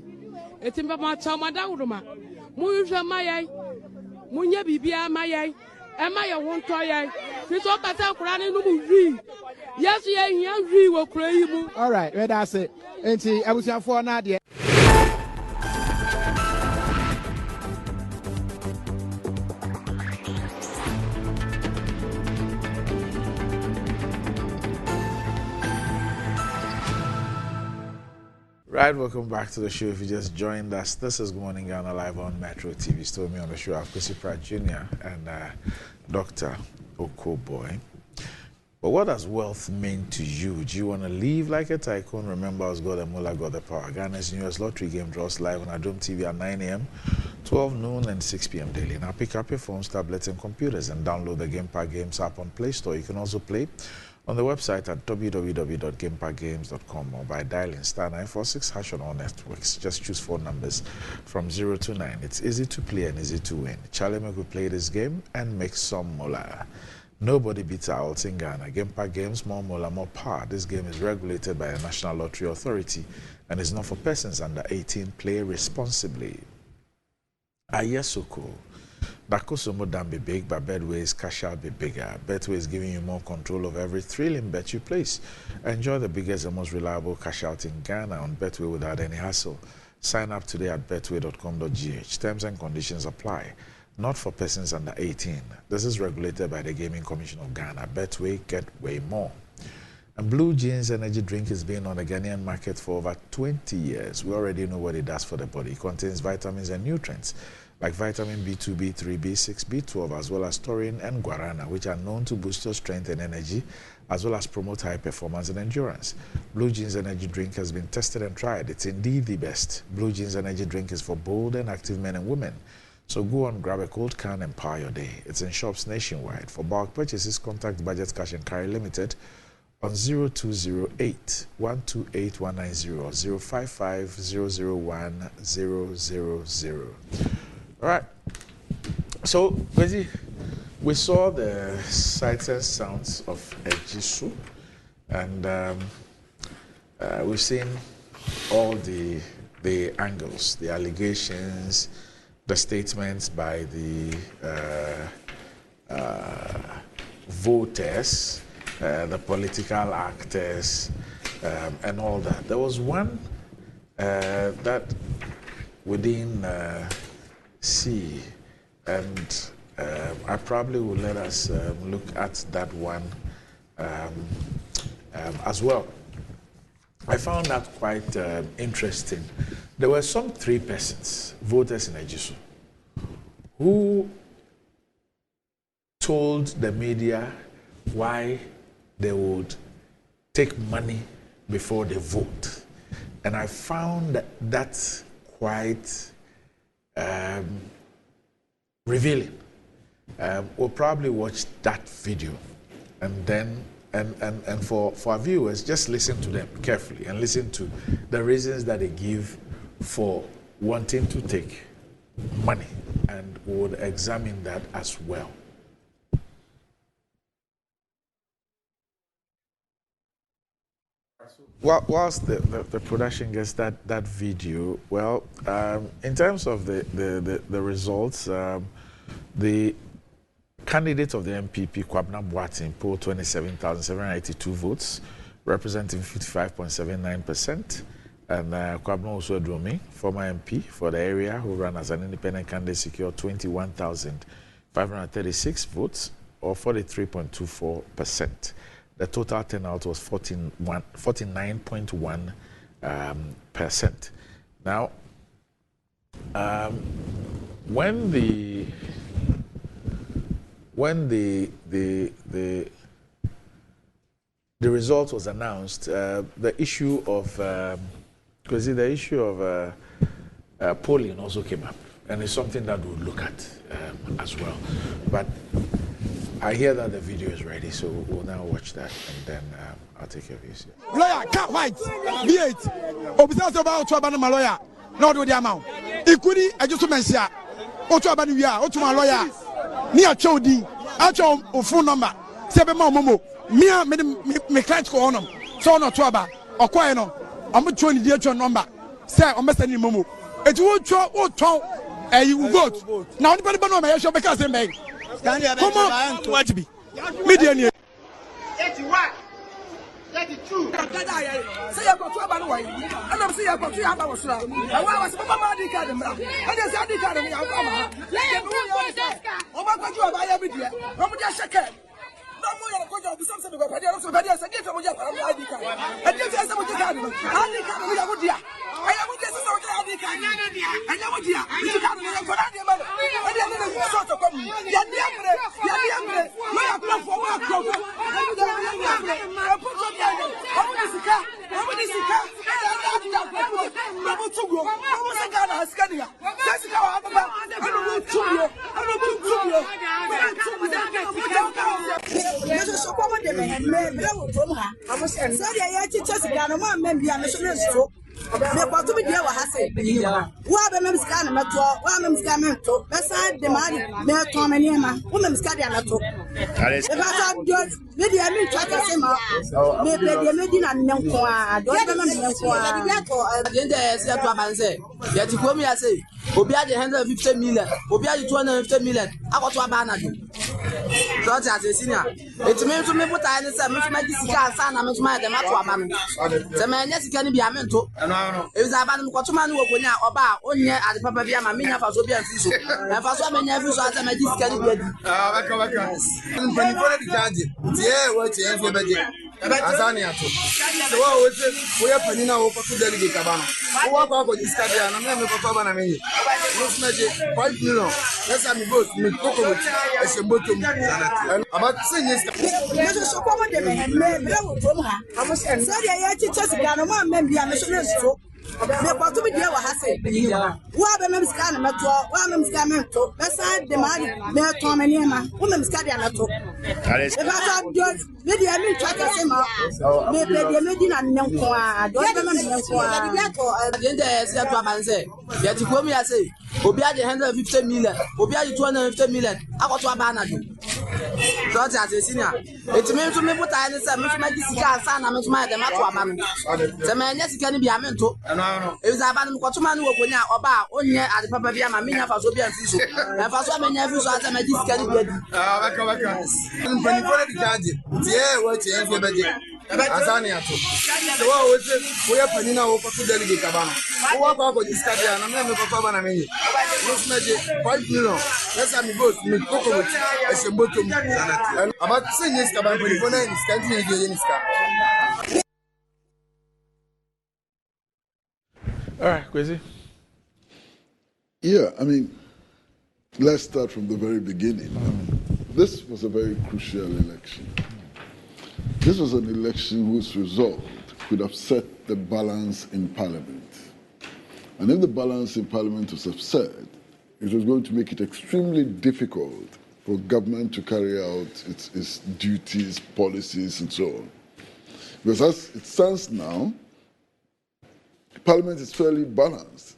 eti mba ma cha ma da wuruma mu hwe ma yai munye bibia mayai ema ye wonto yai fi so pata kura ne numu wi yesu ye hia wi wo kura yi mu. All right, where that's it. Enti abusiafo na de Right, welcome back to the show. If you just joined us, this is Good Morning Ghana live on Metro TV. Still me on the show, Kwesi Pratt Jr. and Dr. Okoboy. But what does wealth mean to you? Do you want to live like a tycoon? Remember, as God and Mullah got the power. Ghana's newest lottery game draws live on Adom TV at 9 a.m., 12 noon, and 6 p.m. daily. Now pick up your phones, tablets, and computers and download the Game Park Games app on Play Store. You can also play on the website at www.gameparkgames.com or by dialing *946# on all networks. Just choose 4 numbers from 0 to 9. It's easy to play and easy to win. Charlie will play this game and make some moolah. Nobody beats our odds in Ghana. Game Park Games, more moolah, more power. This game is regulated by the National Lottery Authority and is not for persons under 18. Play responsibly. Ayesoko. Dakosomo Dan be big, but Betway's cash out be bigger. Betway is giving you more control of every thrilling bet you place. Enjoy the biggest and most reliable cash out in Ghana on Betway without any hassle. Sign up today at betway.com.gh. Terms and conditions apply. Not for persons under 18. This is regulated by the Gaming Commission of Ghana. Betway, get way more. And Blue Jeans energy drink has been on the Ghanaian market for over 20 years. We already know what it does for the body. It contains vitamins and nutrients like vitamin B2, B3, B6, B12, as well as taurine and guarana, which are known to boost your strength and energy, as well as promote high performance and endurance. Blue Jeans energy drink has been tested and tried. It's indeed the best. Blue Jeans energy drink is for bold and active men and women. So go on, grab a cold can and power your day. It's in shops nationwide. For bulk purchases, contact Budget Cash and Carry Limited on 0208 128 190 055 001 000. All right. So, Kwesi, we saw the sights and sounds of Ejisu, and we've seen all the angles, the allegations, the statements by the voters, the political actors, and all that. There was one that we didn't see, and I probably will let us look at that one as well. I found that quite interesting. There were some 3 persons, voters in Ejisu, who told the media why they would take money before they vote. And I found that that's quite revealing. We'll probably watch that video, and then and for our viewers, just listen to them carefully and listen to the reasons that they give for wanting to take money, and we'll examine that as well. Whilst the production gets that video, well, in terms of the results, the Candidate of the MPP, Kwabena Boateng, polled 27,782 votes, representing 55.79%. And Kwabena also Adwomi, former MP for the area, who ran as an independent candidate, secured 21,536 votes, or 43.24%. The total turnout was 49.1%. Now, when the result was announced, the issue of polling also came up, and it's something that we'll look at as well. But I hear that the video is ready, so we'll now watch that, and then I'll take your views. Lawyer, cat white, V8. Obisas about to abandon my lawyer. Not with the amount. It could be a just mention. Otu abani wia, otu my lawyer. Ni a chodi, a chow phone number. Sebe momo. Mia me client ko onum. So no to aba. Okwa no. I'm trying to get your number. Say I'm sending momo. It won't show what town. You vote. Now anybody know me? I shall make us a man. Come on, watch me. Median. 81. 32. Say you got to about why. And I'm saying you got to about what's wrong. I was Papa card. And there's a card. Oh my God, you are by every day. I'm just a cat. No more than a good something about it. Also, but yes, I get from your ID card. And you just about the card. ID card with a good year. I am with this ID card. And I would hear. You can't get a good idea. And the other sort of come. You're the for work. Obi had 150 million, Obi had 250 million. I got to a banner. So as a senior, it's me to me put I understand much my discount son, I'm my the matter of man. The man, yes, can be a mentor. It was a man what man who went out about only at the Papa Via Mamina for Sobian Fish. And for so many years, I my discount. Yeah, what's your Azania to. So we are penning our delegate Cabana. What about this cabinet? I'm never for Papa and me. Let's make it 5 million. Let's have me vote me Coco as a bottom. About saying yes, so common. I was saying, sorry, I just got a man, maybe I'm a stroke. Because to be there, I say, what a man's kind of matter, one man's coming to, beside the man, mere Tom and Emma, woman's carrying a talk. If I thought yours, maybe I mean, try to say, maybe I made in a young one. I don't remember. I didn't say to a man say, yet you come here, I say, Obi had 150 million, Obi had 250 million. I got to a banner. So as a senior, it's me to me put I understand much my discount son, I'm my the matter of man. The man, yes, can be a mentor. It was a man who man who went out about only at the Papa Via Mamina for Sobian Fish. And for so many years, I my discount. Yeah, what's your budget? Azania to. So we are penning our delegate Cabana. What about this cabinet? I'm never for Papa and me. Let's make it 5 million. Let's have me vote me Coco as a bottom. About saying yes, Cabana, but for nine is country in his car. All right, Kwesi. Yeah, I mean, let's start from the very beginning. This was a very crucial election. This was an election whose result could upset the balance in Parliament. And if the balance in Parliament was upset, it was going to make it extremely difficult for government to carry out its duties, policies, and so on. Because as it stands now, Parliament is fairly balanced.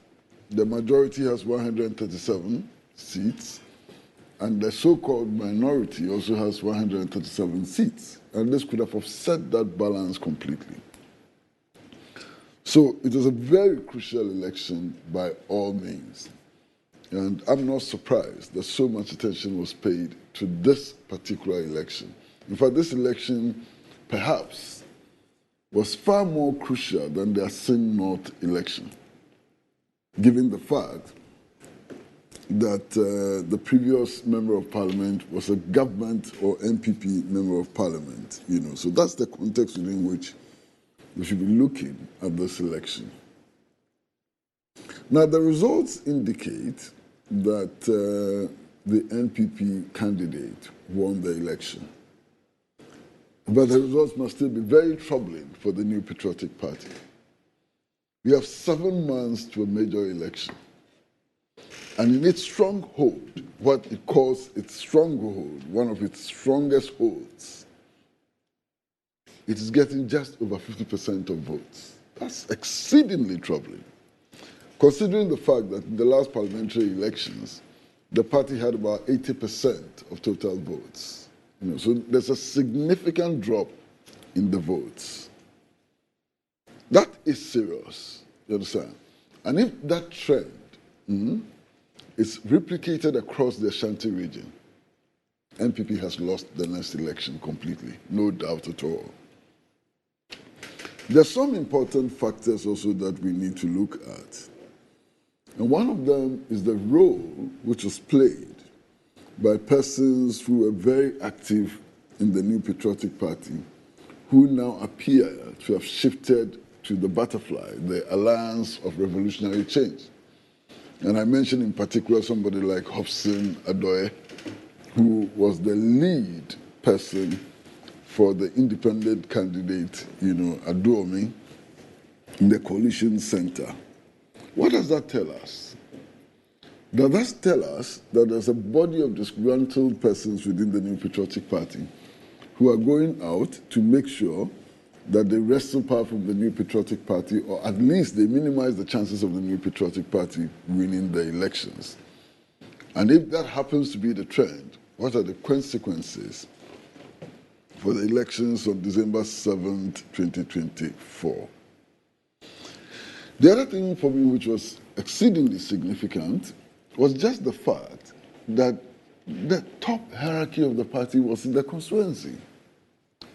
The majority has 137 seats, and the so-called minority also has 137 seats. And this could have offset that balance completely. So it was a very crucial election by all means. And I'm not surprised that so much attention was paid to this particular election. In fact, this election perhaps was far more crucial than the Assin North election, given the fact that the previous member of parliament was a government or MPP member of parliament, So that's the context within which we should be looking at this election. Now, the results indicate that the NPP candidate won the election. But the results must still be very troubling for the New Patriotic Party. We have 7 months to a major election. And in its stronghold, what it calls its stronghold, one of its strongest holds, it is getting just over 50% of votes. That's exceedingly troubling, considering the fact that in the last parliamentary elections, the party had about 80% of total votes. So there's a significant drop in the votes. That is serious, you understand? And if that trend is replicated across the Ashanti region, NPP has lost the next election completely, no doubt at all. There are some important factors also that we need to look at. And one of them is the role which was played by persons who were very active in the New Patriotic Party, who now appear to have shifted to the butterfly, the Alliance of Revolutionary Change. And I mentioned in particular somebody like Hobson Adoye, who was the lead person for the independent candidate, Aduomi, in the coalition center. What does that tell us? Does that tell us that there's a body of disgruntled persons within the New Patriotic Party who are going out to make sure that they wrestle power from the New Patriotic Party, or at least they minimize the chances of the New Patriotic Party winning the elections? And if that happens to be the trend, what are the consequences for the elections of December 7th, 2024? The other thing for me which was exceedingly significant was just the fact that the top hierarchy of the party was in the constituency.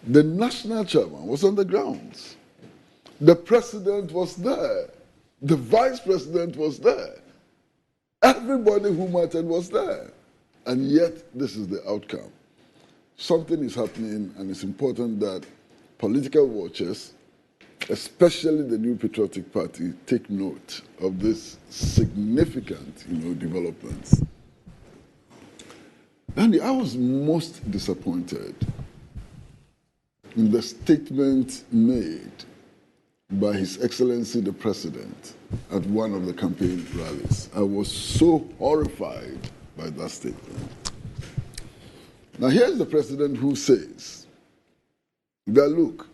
The national chairman was on the grounds. The president was there. The vice president was there. Everybody who mattered was there. And yet, this is the outcome. Something is happening, and it's important that political watchers, especially the New Patriotic Party, take note of this significant, developments. And I was most disappointed in the statement made by His Excellency the President at one of the campaign rallies. I was so horrified by that statement. Now, here's the President who says that, look,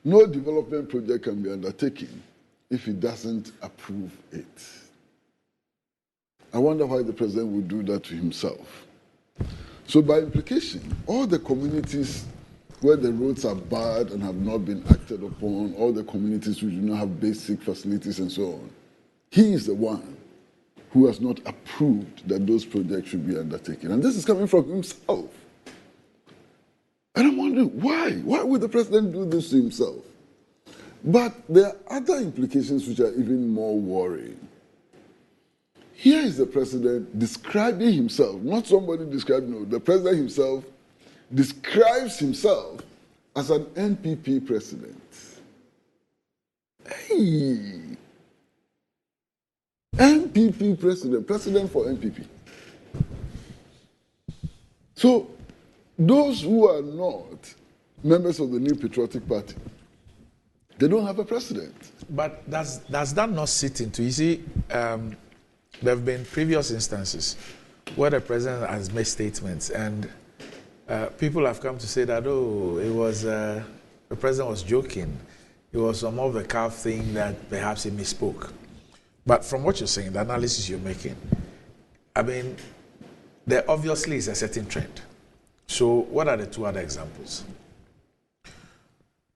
no development project can be undertaken if he doesn't approve it. I wonder why the President would do that to himself. So by implication, all the communities where the roads are bad and have not been acted upon, all the communities which do not have basic facilities and so on, he is the one who has not approved that those projects should be undertaken. And this is coming from himself. And I'm wondering, why? Why would the President do this to himself? But there are other implications which are even more worrying. Here is the President describing himself, not somebody describing, the President himself describes himself as an NPP president. Hey! NPP president, president for NPP. So, those who are not members of the New Patriotic Party, they don't have a president. But does that not sit into, you see, there have been previous instances where the president has made statements and people have come to say that, it was, the president was joking. It was some of the calf thing that perhaps he misspoke. But from what you're saying, the analysis you're making, I mean, there obviously is a certain trend. So what are the two other examples?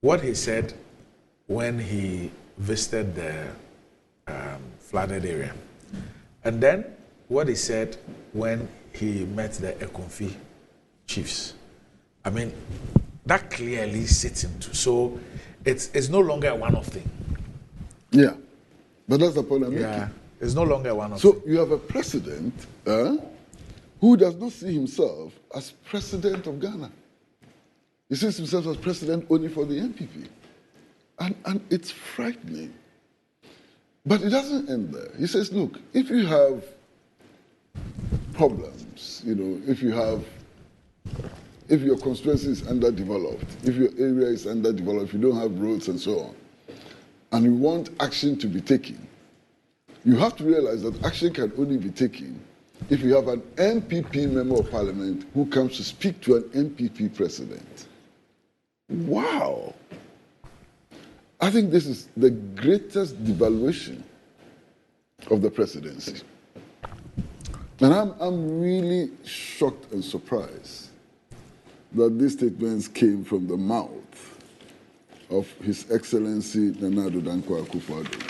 What he said when he visited the flooded area, and then what he said when he met the Ekonfi chiefs. I mean, that clearly sits into. So it's no longer a one-off thing. Yeah, but that's the point I'm making. Yeah, it's no longer a one-off So thing. you have a president who does not see himself as president of Ghana. He sees himself as president only for the NPP. And it's frightening. But it doesn't end there. He says, look, if you have problems, if your constituency is underdeveloped, if your area is underdeveloped, if you don't have roads and so on, and you want action to be taken, you have to realize that action can only be taken if you have an MPP member of parliament who comes to speak to an MPP president. Wow. I think this is the greatest devaluation of the presidency. And I'm really shocked and surprised that these statements came from the mouth of His Excellency Nana Addo Dankwa Akufo-Addo,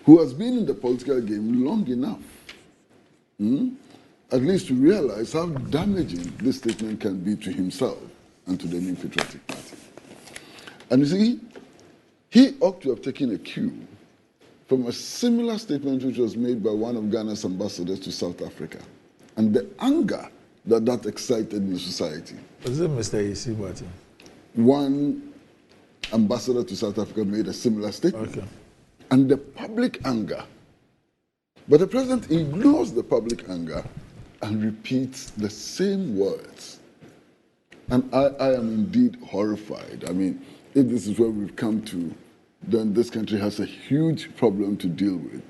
who has been in the political game long enough, at least to realize how damaging this statement can be to himself and to the New Patriotic Party. And you see, he ought to have taken a cue from a similar statement which was made by one of Ghana's ambassadors to South Africa, and the anger that excited in the society. Was it Mr. Isi Boateng? One ambassador to South Africa made a similar statement. Okay. And the public anger. But the president ignores the public anger and repeats the same words. And I am indeed horrified. I mean, if this is where we've come to, then this country has a huge problem to deal with,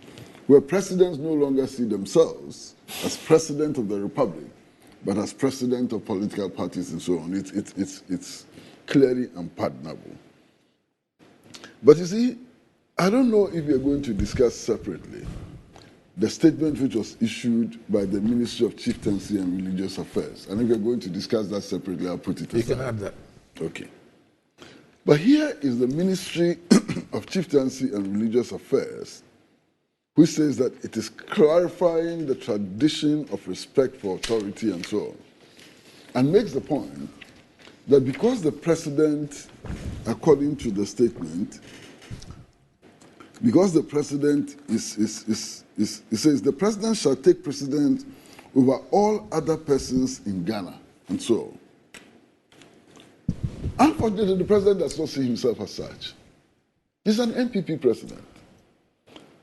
where presidents no longer see themselves as president of the republic, but as president of political parties and so on. It's clearly unpardonable. But you see, I don't know if you're going to discuss separately the statement which was issued by the Ministry of Chieftaincy and Religious Affairs. And if you're going to discuss that separately, I'll put it aside. You can add that. Okay. But here is the Ministry of Chieftaincy and Religious Affairs, which says that it is clarifying the tradition of respect for authority and so on, and makes the point that because the president, according to the statement, because the president it says the president shall take precedence over all other persons in Ghana, and so on. Unfortunately, the president does not see himself as such. He's an NPP president.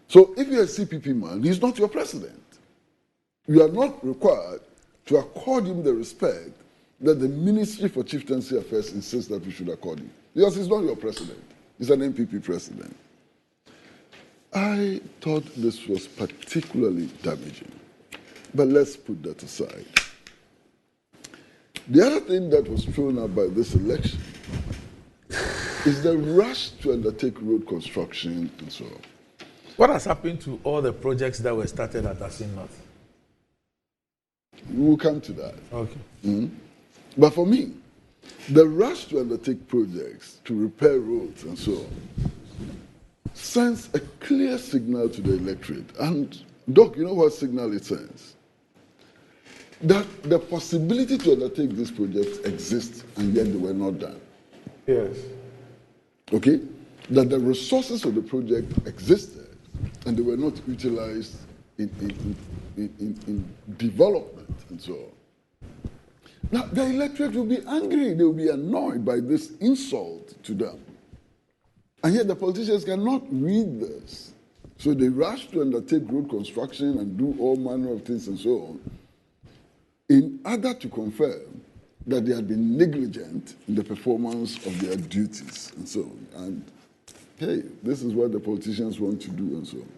So if you're a CPP man, he's not your president. You are not required to accord him the respect that the Ministry for Chieftaincy Affairs insists that we should accord him. Because he's not your president. He's an NPP president. I thought this was particularly damaging. But let's put that aside. The other thing that was thrown up by this election is the rush to undertake road construction and so on. What has happened to all the projects that were started at Asin North? We will come to that. Okay. Mm-hmm. But for me, the rush to undertake projects, to repair roads and so on, sends a clear signal to the electorate. And, Doc, you know what signal it sends? That the possibility to undertake these projects exists, and yet they were not done. Yes. Okay? That the resources of the project existed, and they were not utilized in development and so on. Now, the electorate will be angry. They will be annoyed by this insult to them. And yet the politicians cannot read this. So they rush to undertake road construction and do all manner of things and so on, in order to confirm that they had been negligent in the performance of their duties and so on. And hey, this is what the politicians want to do and so on.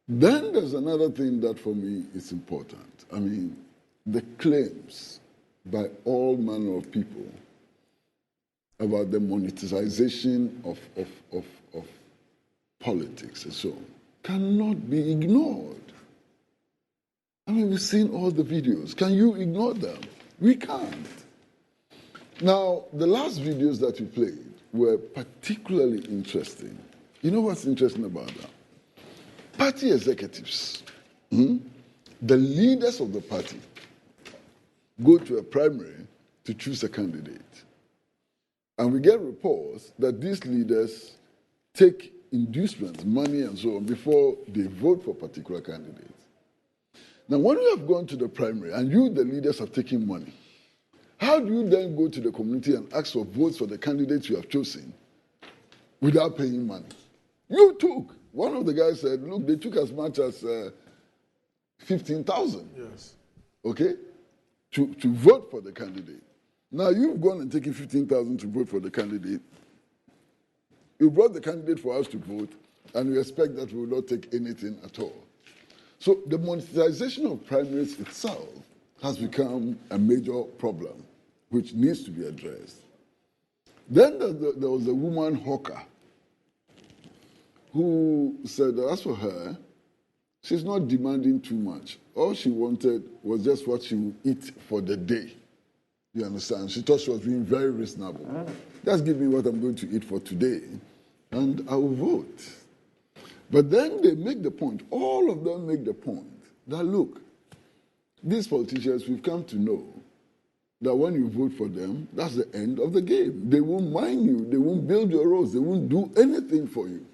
Then there's another thing that for me is important. I mean, the claims by all manner of people about the monetization of politics and so on cannot be ignored. I mean, we've seen all the videos. Can you ignore them? We can't. Now, the last videos that we played were particularly interesting. You know what's interesting about that? Party executives the leaders of the party go to a primary to choose a candidate. And we get reports that these leaders take inducements, money and so on, before they vote for particular candidates. Now, when you have gone to the primary and you, the leaders, have taken money, how do you then go to the community and ask for votes for the candidates you have chosen without paying money? You took. One of the guys said, look, they took as much as 15,000. Yes. Okay? To vote for the candidate. Now, you've gone and taken 15,000 to vote for the candidate. You brought the candidate for us to vote, and we expect that we will not take anything at all. So the monetization of primaries itself has become a major problem, which needs to be addressed. Then there was a woman hawker who said that as for her, she's not demanding too much. All she wanted was just what she would eat for the day. You understand? She thought she was being very reasonable. Just give me what I'm going to eat for today, and I will vote. But then they make the point, all of them make the point, that look, these politicians, we've come to know that when you vote for them, that's the end of the game. They won't mind you, they won't build your roads, they won't do anything for you.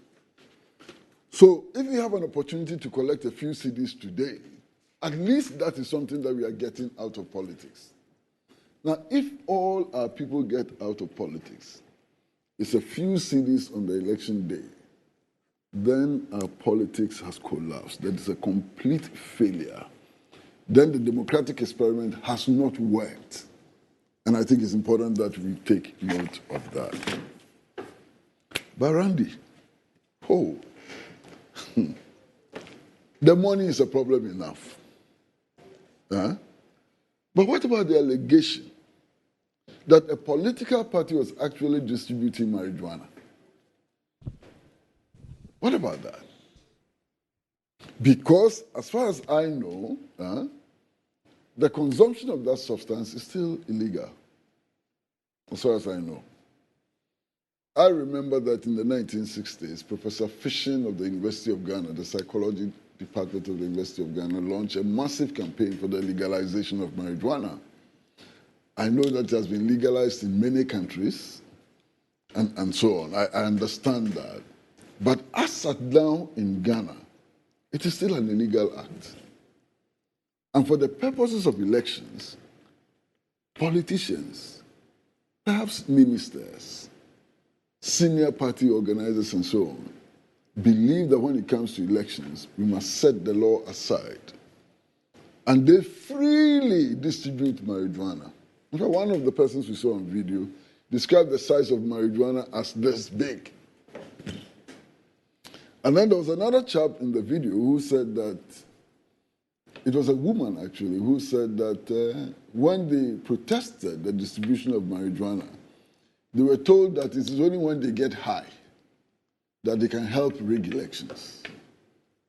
So if you have an opportunity to collect a few CDs today, at least that is something that we are getting out of politics. Now, if all our people get out of politics, it's a few CDs on the election day, then our politics has collapsed. That is a complete failure. Then the democratic experiment has not worked. And I think it's important that we take note of that. But Randy, the money is a problem enough. Huh? But what about the allegation that a political party was actually distributing marijuana? What about that? Because, as far as I know, the consumption of that substance is still illegal, as far as I know. I remember that in the 1960s, Professor Fishin of the University of Ghana, the psychology department of the University of Ghana, launched a massive campaign for the legalization of marijuana. I know that it has been legalized in many countries and so on. I understand that. But as at now in Ghana, it is still an illegal act. And for the purposes of elections, politicians, perhaps ministers, senior party organizers and so on, believe that when it comes to elections, we must set the law aside. And they freely distribute marijuana. In fact, one of the persons we saw on video described the size of marijuana as this big. And then there was another chap in the video who said that, it was a woman actually, who said that when they protested the distribution of marijuana, they were told that it is only when they get high that they can help rig elections.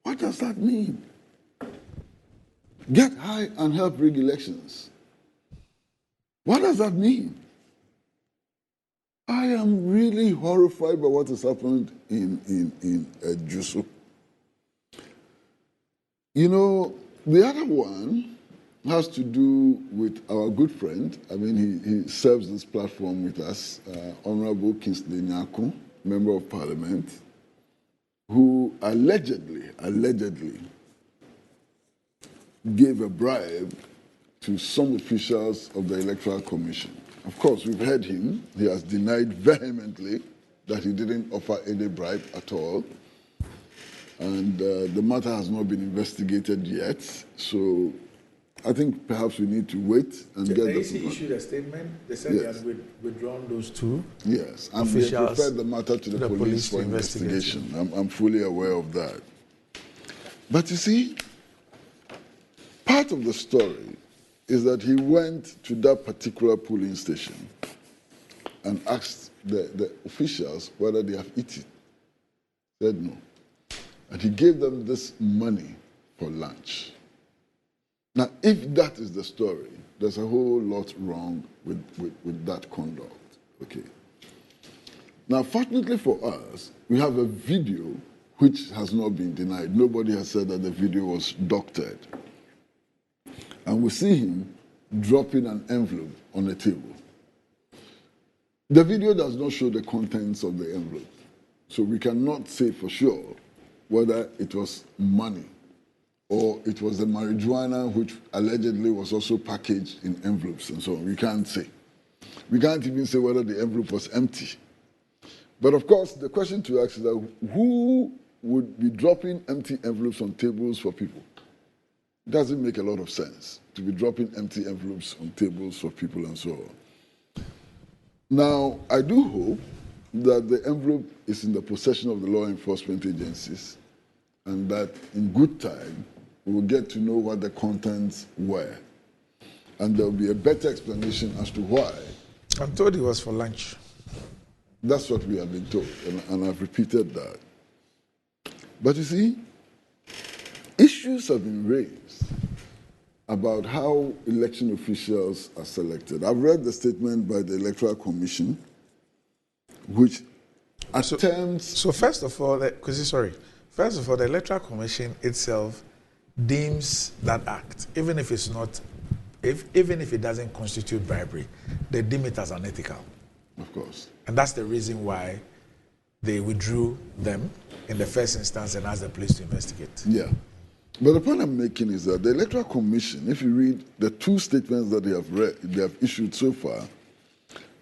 What does that mean? Get high and help rig elections. What does that mean? I am really horrified by what has happened in Jusu. You know, the other one has to do with our good friend. I mean, he serves this platform with us, Honorable Kingsley Nyako, Member of Parliament, who allegedly gave a bribe to some officials of the Electoral Commission. Of course, we've heard him. He has denied vehemently that he didn't offer any bribe at all. And the matter has not been investigated yet. So I think perhaps we need to wait and get the... The issued a statement. They said they had withdrawn those two. Yes, and they referred the matter to the police for investigation. I'm fully aware of that. But you see, part of the story is that he went to that particular polling station and asked the officials whether they have eaten. Said no. And he gave them this money for lunch. Now, if that is the story, there's a whole lot wrong with that conduct. Okay. Now, fortunately for us, we have a video which has not been denied. Nobody has said that the video was doctored. and we see him dropping an envelope on the table. The video does not show the contents of the envelope, so we cannot say for sure whether it was money or it was the marijuana which allegedly was also packaged in envelopes and so on. We can't say. We can't even say whether the envelope was empty. But of course, the question to ask is that who would be dropping empty envelopes on tables for people? It doesn't make a lot of sense to be dropping empty envelopes on tables for people and so on. Now, I do hope that the envelope is in the possession of the law enforcement agencies and that in good time we will get to know what the contents were. And there will be a better explanation as to why. I'm told it was for lunch. That's what we have been told, and I've repeated that. But you see, issues have been raised about how election officials are selected. I've read the statement by the Electoral Commission, which attempts... So first of all, the Electoral Commission itself deems that act, even if it's not, even if it doesn't constitute bribery, they deem it as unethical. Of course. And that's the reason why they withdrew them in the first instance and asked the police to investigate. Yeah. But the point I'm making is that the Electoral Commission, if you read the two statements that they have issued so far,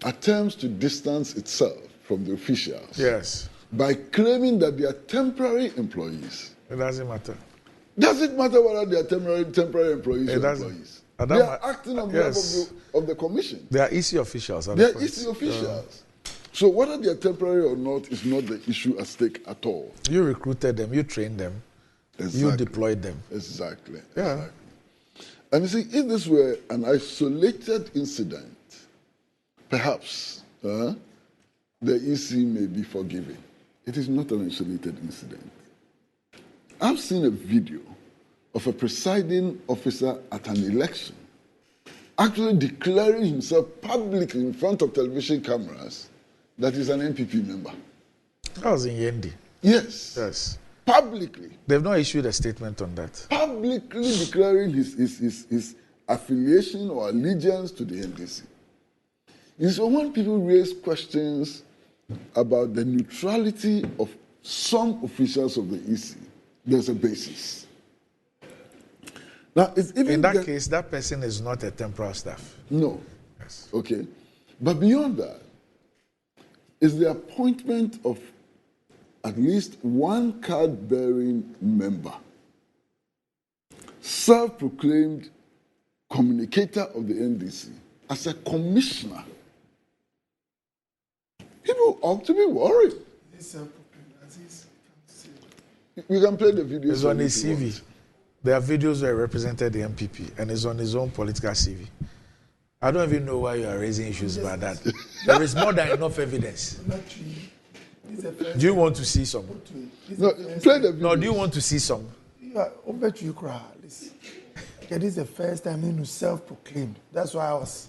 attempts to distance itself from the officials. Yes. By claiming that they are temporary employees. It doesn't matter. Does it matter whether they are temporary employees or employees? They are acting on behalf of the commission. They are EC officials. They are EC officials. So whether they are temporary or not is not the issue at stake at all. You recruited them, you trained them, you deployed them. Exactly. Yeah. Exactly. And you see, if this were an isolated incident, perhaps the EC may be forgiven. It is not an isolated incident. I've seen a video of a presiding officer at an election actually declaring himself publicly in front of television cameras that he's an MPP member. That was in Yendi. Yes. Yes. Publicly. They've not issued a statement on that. Publicly declaring his affiliation or allegiance to the NDC. And so when people raise questions about the neutrality of some officials of the EC, there's a basis. Now, in that case, that person is not a temporal staff. No. Yes. Okay. But beyond that, is the appointment of at least one card-bearing member, self-proclaimed communicator of the NDC, as a commissioner. People ought to be worried. We can play the video. It's on his CV. There are videos where he represented the MPP, and it's on his own political CV. I don't even know why you are raising issues about that. There is more than enough evidence. Do you want to see some? No, play the video. No, do you want to see some? This is the first time he self-proclaimed. That's why I was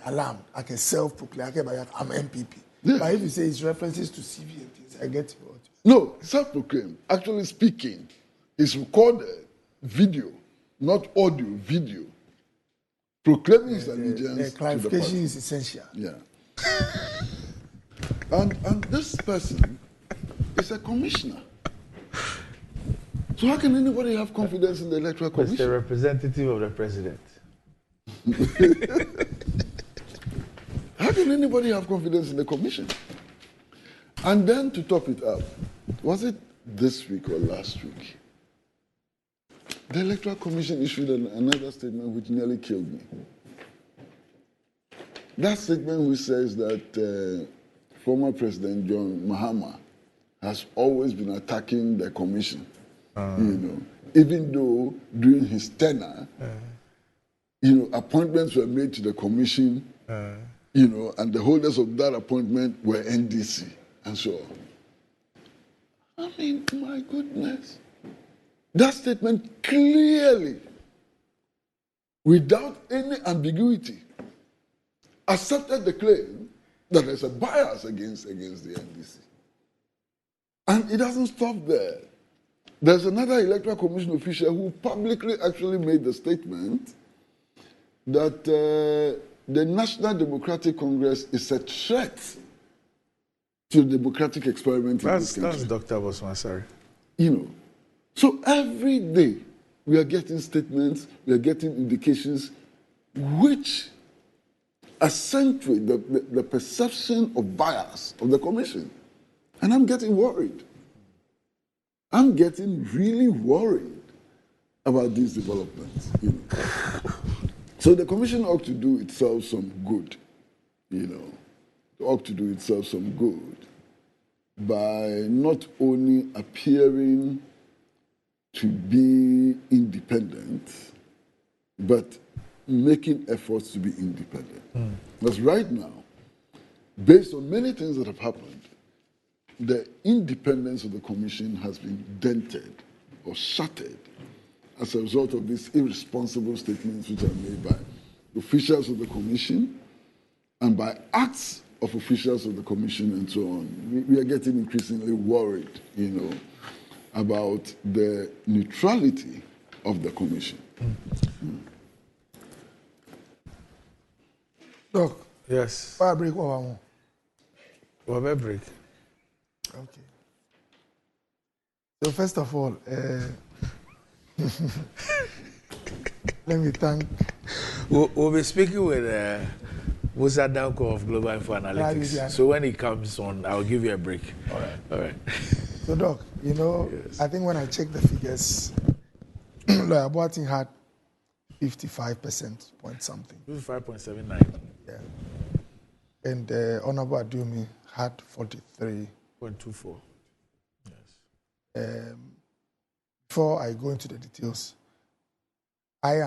alarmed. I can self-proclaim. I'm MPP. Yeah. But if you say it's references to CV and things, I get you. No, self-proclaimed. Actually speaking, is recorded video, not audio, video. Proclaiming his allegiance. The clarification is essential. Yeah. and this person is a commissioner. So how can anybody have confidence in the Electoral Commission? It's the representative of the president. How can anybody have confidence in the commission? And then to top it up, was it this week or last week? The Electoral Commission issued another statement which nearly killed me. That statement which says that former President John Mahama has always been attacking the commission, even though during his tenure, appointments were made to the commission, and the holders of that appointment were NDC and so on. I mean, my goodness. That statement clearly, without any ambiguity, accepted the claim that there's a bias against the NDC. And it doesn't stop there. There's another Electoral Commission official who publicly actually made the statement that the National Democratic Congress is a threat to the democratic experiment in this country. That's Dr. Bosmasari. So every day we are getting statements, we are getting indications which accentuate the perception of bias of the commission. And I'm getting worried. I'm getting really worried about these developments. So the commission ought to do itself some good, It ought to do itself some good by not only appearing to be independent, but making efforts to be independent. Because right now, based on many things that have happened, the independence of the commission has been dented or shattered as a result of these irresponsible statements which are made by officials of the commission and by acts of officials of the commission and so on. We are getting increasingly worried, about the neutrality of the commission. Doc. Yes. Why break one? Why break? Okay. So first of all, let me thank. We'll be speaking with Musa Danko of Global Info Analytics. So when he comes on, I'll give you a break. All right. So Doc, yes. I think when I checked the figures, Lawyer Boateng had 55% point something. 55.79. Yeah. And Honorable Adumi had 43.24. Yes. Before I go into the details, I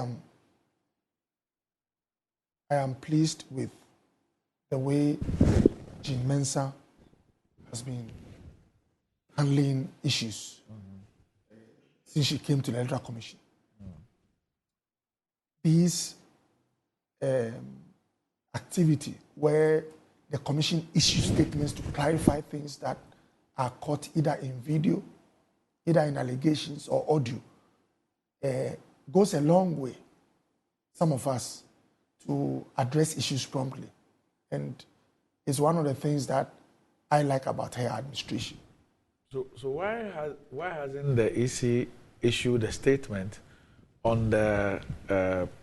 am pleased with the way Jean Mensa has been handling issues since she came to the Electoral Commission. This activity where the Commission issues statements to clarify things that are caught either in video, either in allegations or audio, goes a long way, some of us, to address issues promptly. And it's one of the things that I like about her administration. So why hasn't the EC issued a statement on the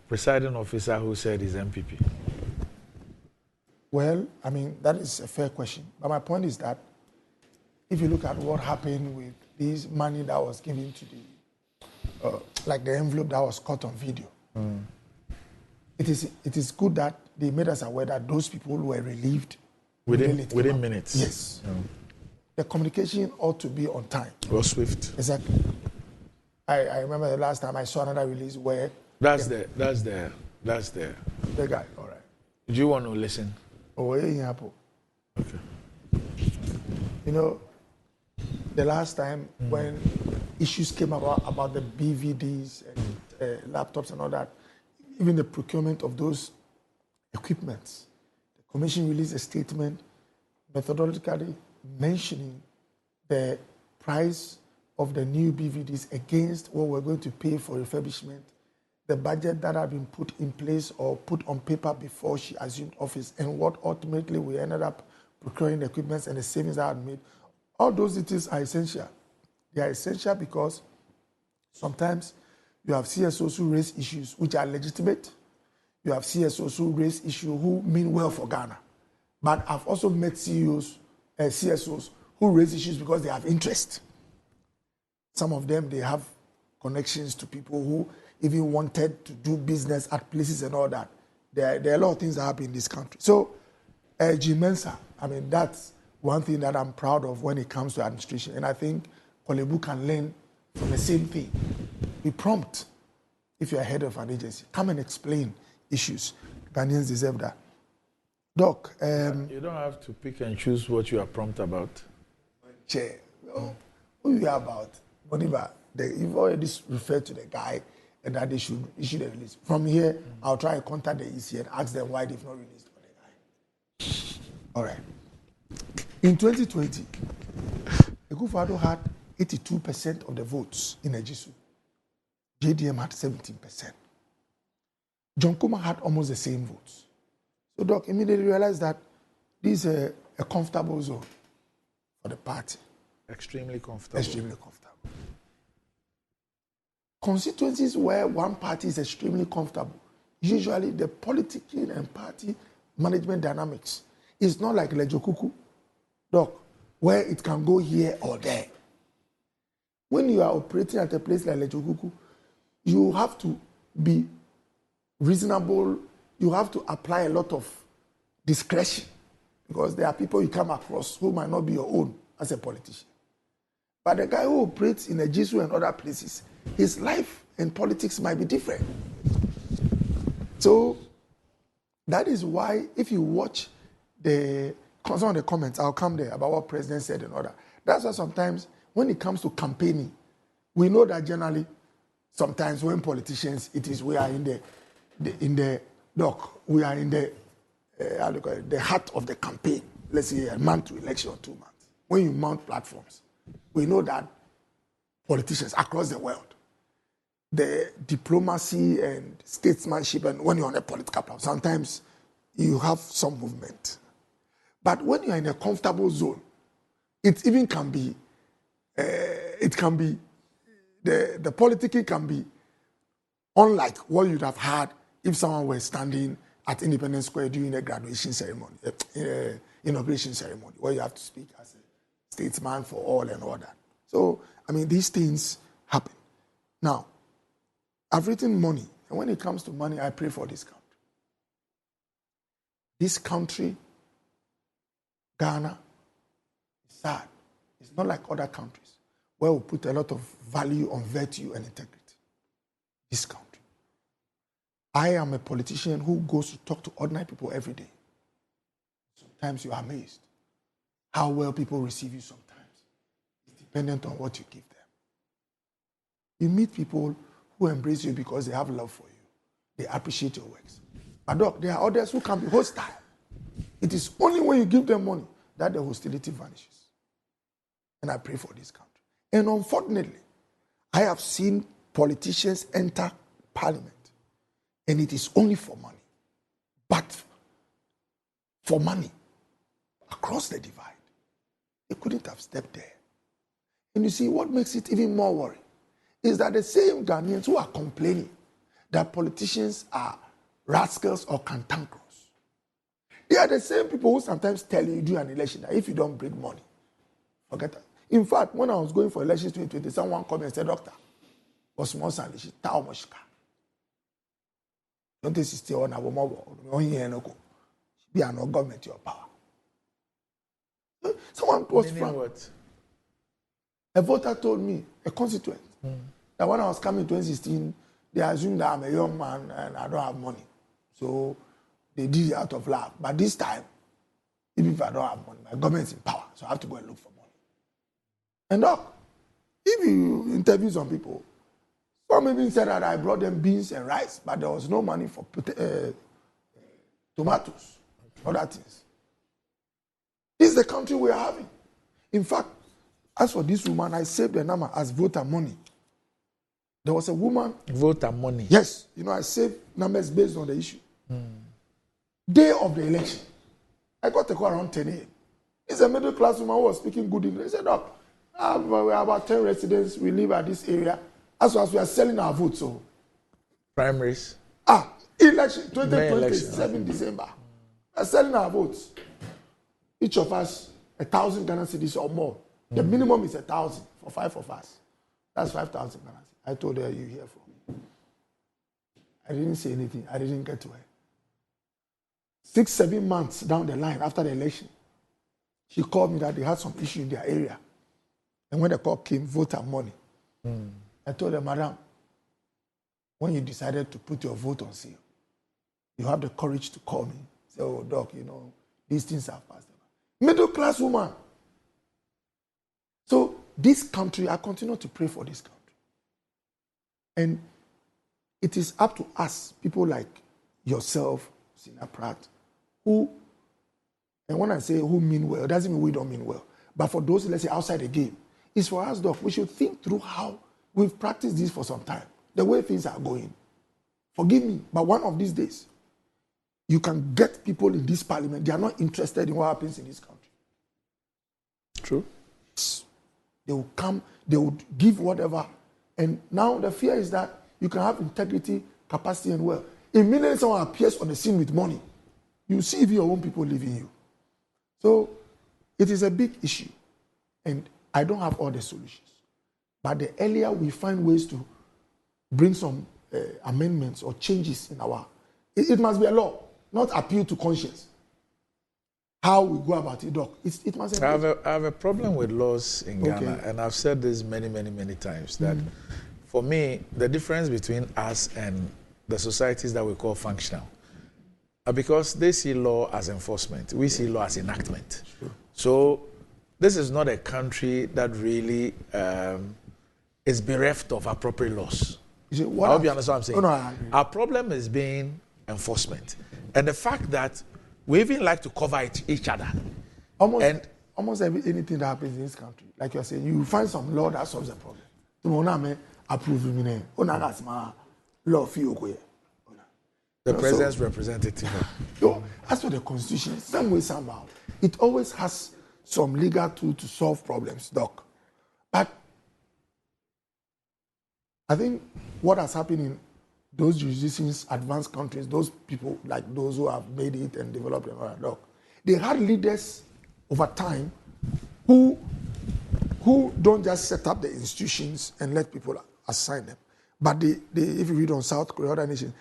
presiding officer who said he's MPP? Well, I mean, that is a fair question. But my point is that if you look at what happened with this money that was given to the, like the envelope that was caught on video, it is good that they made us aware that those people were relieved within minutes. Yes. The communication ought to be on time. Or swift. Exactly. I remember the last time I saw another release where... That's the guy, all right. Do you want to listen? Oh, yeah. Okay. The last time when issues came about the BVDs and laptops and all that, even the procurement of those equipments, the Commission released a statement methodologically mentioning the price of the new BVDs against what we're going to pay for refurbishment, the budget that had been put in place or put on paper before she assumed office, and what ultimately we ended up procuring the equipment and the savings that I had made. All those details are essential. They are essential because sometimes you have CSOs who raise issues which are legitimate. You have CSOs who raise issues who mean well for Ghana. But I've also met CSOs who raise issues because they have interest. Some of them, they have connections to people who even wanted to do business at places and all that. There are a lot of things that happen in this country. So, Jean Mensa, I mean, that's one thing that I'm proud of when it comes to administration. And I think Kolebu can learn from the same thing. Be prompt if you're head of an agency. Come and explain issues. Ghanaians deserve that. Doc. You don't have to pick and choose what you are prompt about. Chair. Who you are about? Boniba, you've already referred to the guy and that they should issue the release. From here, I'll try to contact the EC and ask them why they've not released for the guy. All right. In 2020, Akufo-Addo had 82% of the votes in Ejisu. JDM had 17%. John Kuma had almost the same votes. So Doc immediately realized that this is a comfortable zone for the party. Extremely comfortable. Extremely comfortable. Constituencies where one party is extremely comfortable, usually the political and party management dynamics is not like Lejokuku, Doc, where it can go here or there. When you are operating at a place like Lejokuku, you have to be reasonable. You have to apply a lot of discretion because there are people you come across who might not be your own as a politician. But the guy who operates in a Jisu and other places, his life and politics might be different. So that is why if you watch some of the comments, I'll come there about what President said and all that. That's why sometimes when it comes to campaigning, we know that generally sometimes when politicians, we are in the heart of the campaign. Let's say a month to election or 2 months. When you mount platforms, we know that politicians across the world, the diplomacy and statesmanship, and when you're on a political platform, sometimes you have some movement. But when you're in a comfortable zone, it even can be, the politicking can be unlike what you'd have had if someone were standing at Independence Square during a graduation ceremony, inauguration ceremony, where you have to speak as a statesman for all and all that. So, I mean, these things happen. Now, I've written money, and when it comes to money, I pray for this country. This country, Ghana, is sad. It's not like other countries where we put a lot of value on virtue and integrity. This country. I am a politician who goes to talk to ordinary people every day. Sometimes you are amazed how well people receive you sometimes. It's dependent on what you give them. You meet people who embrace you because they have love for you. They appreciate your works. But Doc, there are others who can be hostile. It is only when you give them money that the hostility vanishes. And I pray for this country. And unfortunately, I have seen politicians enter parliament, and it is only for money. But for money, across the divide, they couldn't have stepped there. And you see, what makes it even more worrying is that the same Ghanaians who are complaining that politicians are rascals or cantankerous, they are the same people who sometimes tell you during an election that if you don't bring money, forget it. In fact, when I was going for elections 2020, someone called me and said, Doctor, what's more than this? 2061, I will move. Be an government your power. Someone was from what? A voter told me, a constituent, that when I was coming in 2016, they assumed that I'm a young man and I don't have money. So they did it out of love. But this time, even if I don't have money, my government's in power, so I have to go and look for money. And Doc, if you interview some people, some even said that I brought them beans and rice, but there was no money for tomatoes, other things. This is the country we are having. In fact, as for this woman, I saved the number as voter money. There was a woman. Voter money? Yes. You know, I saved numbers based on the issue. Day of the election, I got a call around 10 a.m. It's a middle class woman who was speaking good English. He said, Doc, we have about 10 residents. We live at this area. As well as we are selling our votes. So. Primaries? Election, 2027 December. We are selling our votes. Each of us, 1,000 Ghana cedis or more. The minimum is 1,000 for 5 of us. That's 5,000 Ghana cedis. I told her, you hear from me. I didn't say anything. I didn't get to her. 6-7 months down the line after the election, she called me that they had some issue in their area. And when the call came, voter money. I told her, Madam, when you decided to put your vote on sale, you have the courage to call me. Say, oh, Doc, you know, these things have passed. Middle class woman. So this country, I continue to pray for this country. And it is up to us, people like yourself, Sina Pratt, who, and when I say who mean well, it doesn't mean we don't mean well. But for those, let's say, outside the game, it's for us, Doc. We should think through how we've practiced this for some time, the way things are going. Forgive me, but one of these days, you can get people in this parliament, they are not interested in what happens in this country. True. They will come, they will give whatever. And now the fear is that you can have integrity, capacity, and wealth. Immediately someone appears on the scene with money, you see if your own people leaving you. So it is a big issue. And I don't have all the solutions. But the earlier we find ways to bring some amendments or changes in our... It must be a law, not appeal to conscience. How we go about it, Doc. It must be. I have a problem with laws in Ghana, and I've said this many times, that for me, the difference between us and the societies that we call functional are because they see law as enforcement. We see law as enactment. Sure. So this is not a country that really is bereft of appropriate laws. I hope you understand what I'm saying. Oh, no, I agree. Our problem is being enforcement. And the fact that we even like to cover each other. Almost anything that happens in this country, like you're saying, you find some law that solves the problem. The president's representative. As for the constitution, some way, somehow, it always has some legal tool to solve problems, Doc. But I think what has happened in those jurisdictions, advanced countries, those people like those who have made it and developed it, Doc, they had leaders over time who don't just set up the institutions and let people assign them. But they if you read on South Korea, other nations,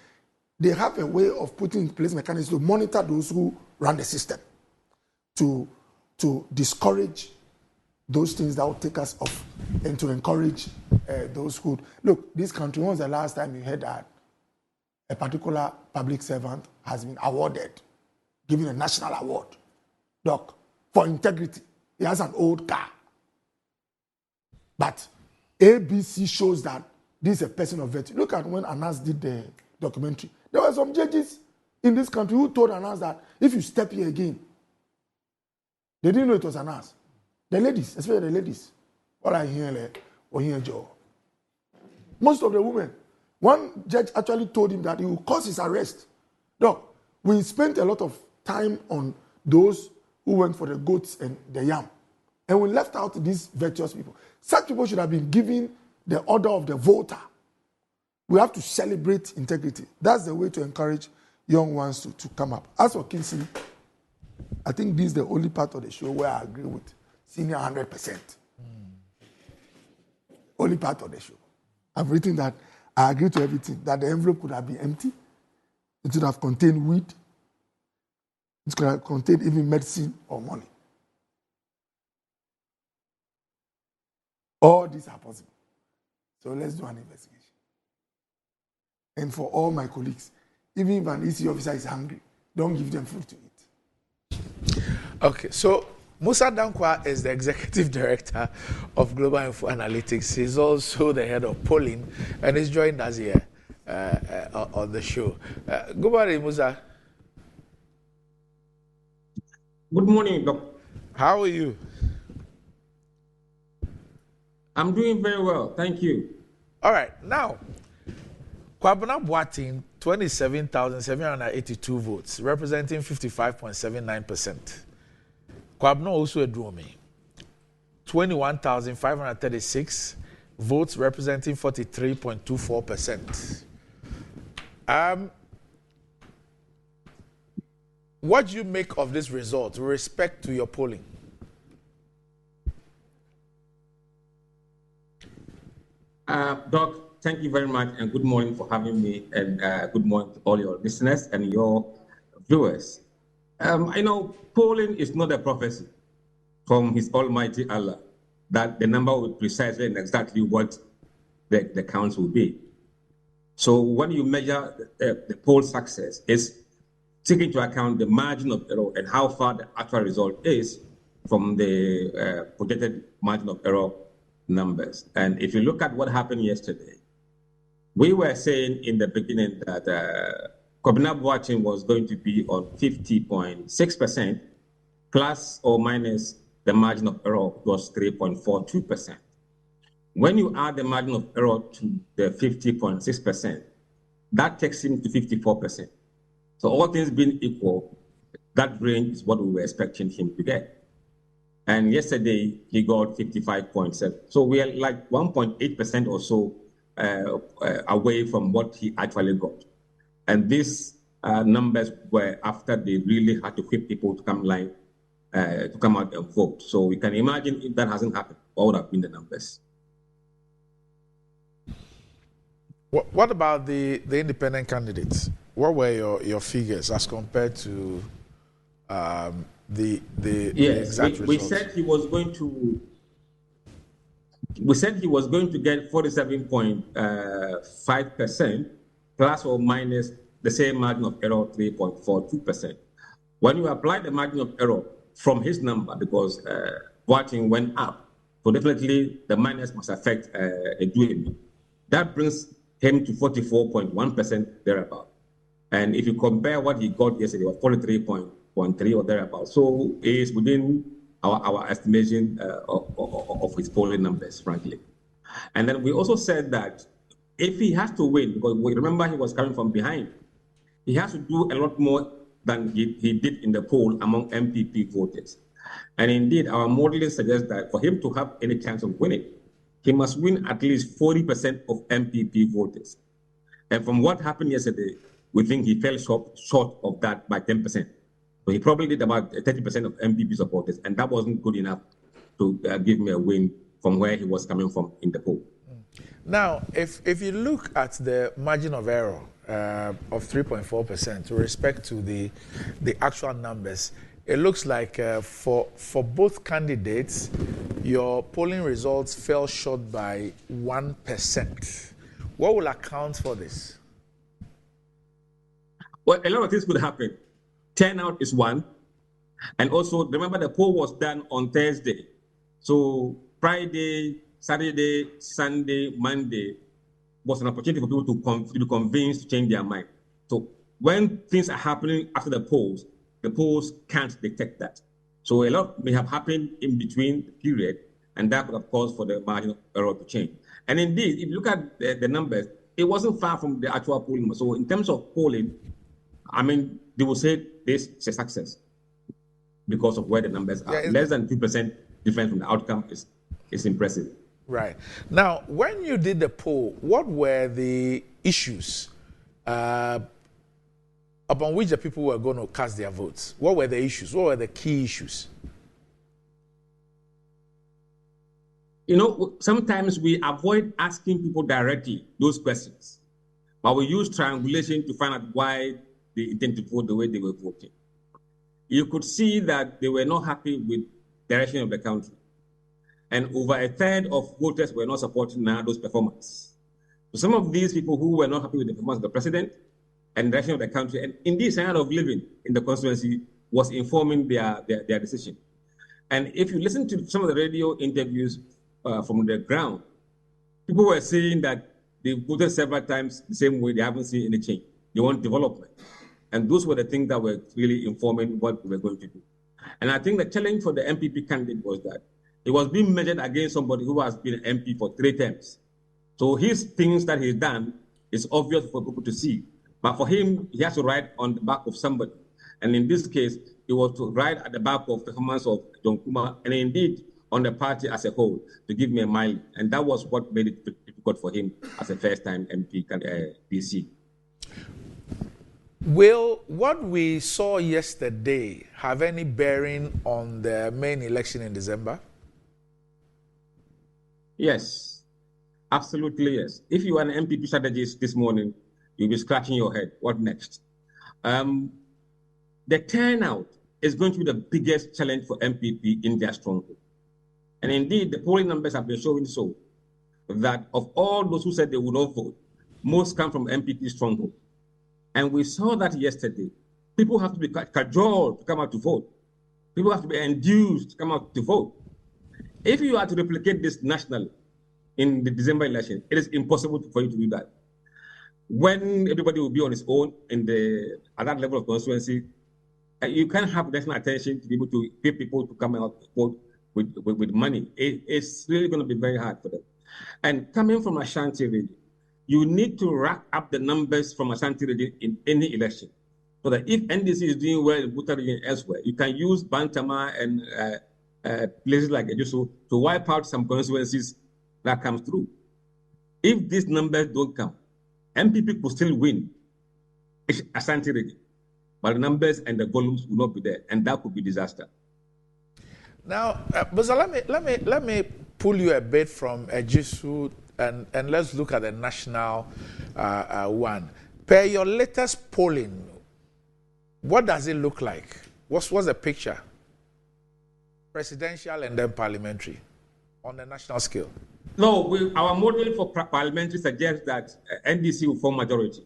they have a way of putting in place mechanisms to monitor those who run the system, to discourage those things that will take us off and to encourage those who... Look, this country, when was the last time you heard that a particular public servant has been awarded, given a national award, Doc, for integrity? He has an old car. But ABC shows that this is a person of virtue. Look at when Anas did the documentary. There were some judges in this country who told Anas that if you step here again, they didn't know it was Anas. The ladies, especially the ladies, what I hear, or hear Joe. Most of the women, one judge actually told him that he will cause his arrest. No, we spent a lot of time on those who went for the goats and the yam, and we left out these virtuous people. Such people should have been given the order of the voter. We have to celebrate integrity. That's the way to encourage young ones to come up. As for Kinsey, I think this is the only part of the show where I agree with Senior 100%. Only part of the show. I've written that I agree to everything, that the envelope could have been empty. It would have contained weed. It could have contained even medicine or money. All these are possible. So let's do an investigation. And for all my colleagues, even if an EC officer is hungry, don't give them food to eat. Okay, so Musa Dankwa is the Executive Director of Global Info Analytics. He's also the head of polling, and he's joined us here on the show. Good morning, Musa. Good morning, Doc. How are you? I'm doing very well, thank you. All right, now, Kwabena Boateng, 27,782 votes, representing 55.79%. Kwabena also Adwomi, 21,536 votes, representing 43.24%. What do you make of this result with respect to your polling? Doc, thank you very much, and good morning for having me, and good morning to all your listeners and your viewers. I know polling is not a prophecy from His Almighty Allah that the number will be precisely and exactly what the count will be. So when you measure the poll success, it's taking into account the margin of error and how far the actual result is from the projected margin of error numbers. And if you look at what happened yesterday, we were saying in the beginning that Kwabena Boateng was going to be on 50.6%, plus or minus the margin of error was 3.42%. When you add the margin of error to the 50.6%, That takes him to 54%. So all things being equal, that range is what we were expecting him to get. And yesterday, he got 55.7. So we are like 1.8% or so away from what he actually got. And these numbers were after they really had to whip people to come out and vote. So we can imagine if that hasn't happened, what would have been the numbers? What about the independent candidates? What were your figures as compared to the exact results? We said he was going to. We said he was going to get 47.5% plus or minus the same margin of error, 3.42%. When you apply the margin of error from his number, because voting went up, so definitely the minus must affect a doing. That brings him to 44.1% thereabout. And if you compare what he got yesterday, it was 43.13 or thereabout. So it is within our estimation of his polling numbers, frankly. And then we also said that if he has to win, because we remember he was coming from behind, he has to do a lot more than he did in the poll among MPP voters. And indeed, our modeling suggests that for him to have any chance of winning, he must win at least 40% of MPP voters. And from what happened yesterday, we think he fell short of that by 10%. So he probably did about 30% of MPP supporters, and that wasn't good enough to give me a win from where he was coming from in the poll. Now, if you look at the margin of error of 3.4% with respect to the actual numbers, it looks like for both candidates, your polling results fell short by 1%. What will account for this? Well, a lot of things could happen. Turnout is one. And also, remember the poll was done on Thursday. So Friday, Saturday, Sunday, Monday was an opportunity for people to be convinced to change their mind. So when things are happening after the polls can't detect that. So a lot may have happened in between the period, and that would have caused for the margin of error to change. And indeed, if you look at the numbers, it wasn't far from the actual polling. So in terms of polling, I mean, they will say this is a success because of where the numbers are. Less than 2% difference from the outcome is impressive. Right. Now, when you did the poll, what were the issues upon which the people were going to cast their votes? What were the issues? What were the key issues? You know, sometimes we avoid asking people directly those questions, but we use triangulation to find out why they intend to vote the way they were voting. You could see that they were not happy with the direction of the country. And over a third of voters were not supporting Nado's performance. So some of these people who were not happy with the performance of the president and the direction of the country, and indeed standard of living in the constituency, was informing their decision. And if you listen to some of the radio interviews from the ground, people were saying that they voted several times the same way, they haven't seen any change. They want development. And those were the things that were really informing what we were going to do. And I think the challenge for the MPP candidate was that it was being measured against somebody who has been an MP for 3 terms. So his things that he's done is obvious for people to see. But for him, he has to ride on the back of somebody. And in this case, it was to ride at the back of the performance of John Kuma, and indeed on the party as a whole, to give me a mile. And that was what made it difficult for him as a first-time MP DC. Will what we saw yesterday have any bearing on the main election in December? Yes, absolutely yes. If you are an MPP strategist this morning, you'll be scratching your head. What next? The turnout is going to be the biggest challenge for MPP in their stronghold. And indeed, the polling numbers have been showing so that of all those who said they would not vote, most come from MPP stronghold. And we saw that yesterday. People have to be cajoled to come out to vote. People have to be induced to come out to vote. If you are to replicate this nationally in the December election, it is impossible for you to do that. When everybody will be on its own at that level of constituency, you can't have national attention to be able to pay people to come out to vote with money. It's really going to be very hard for them. And coming from Ashanti region, you need to rack up the numbers from Ashanti region in any election. So that if NDC is doing well in Buta region elsewhere, you can use Bantama and places like Ejuso to wipe out some constituencies that come through. If these numbers don't come, MPP could still win Ashanti region, but the numbers and the volumes will not be there, and that could be disaster. Now, Bosa, let me pull you a bit from Ejisu and let's look at the national one. Per your latest polling, what does it look like? What's the picture? Presidential and then parliamentary on the national scale. No, our model for parliamentary suggests that NDC will form majority.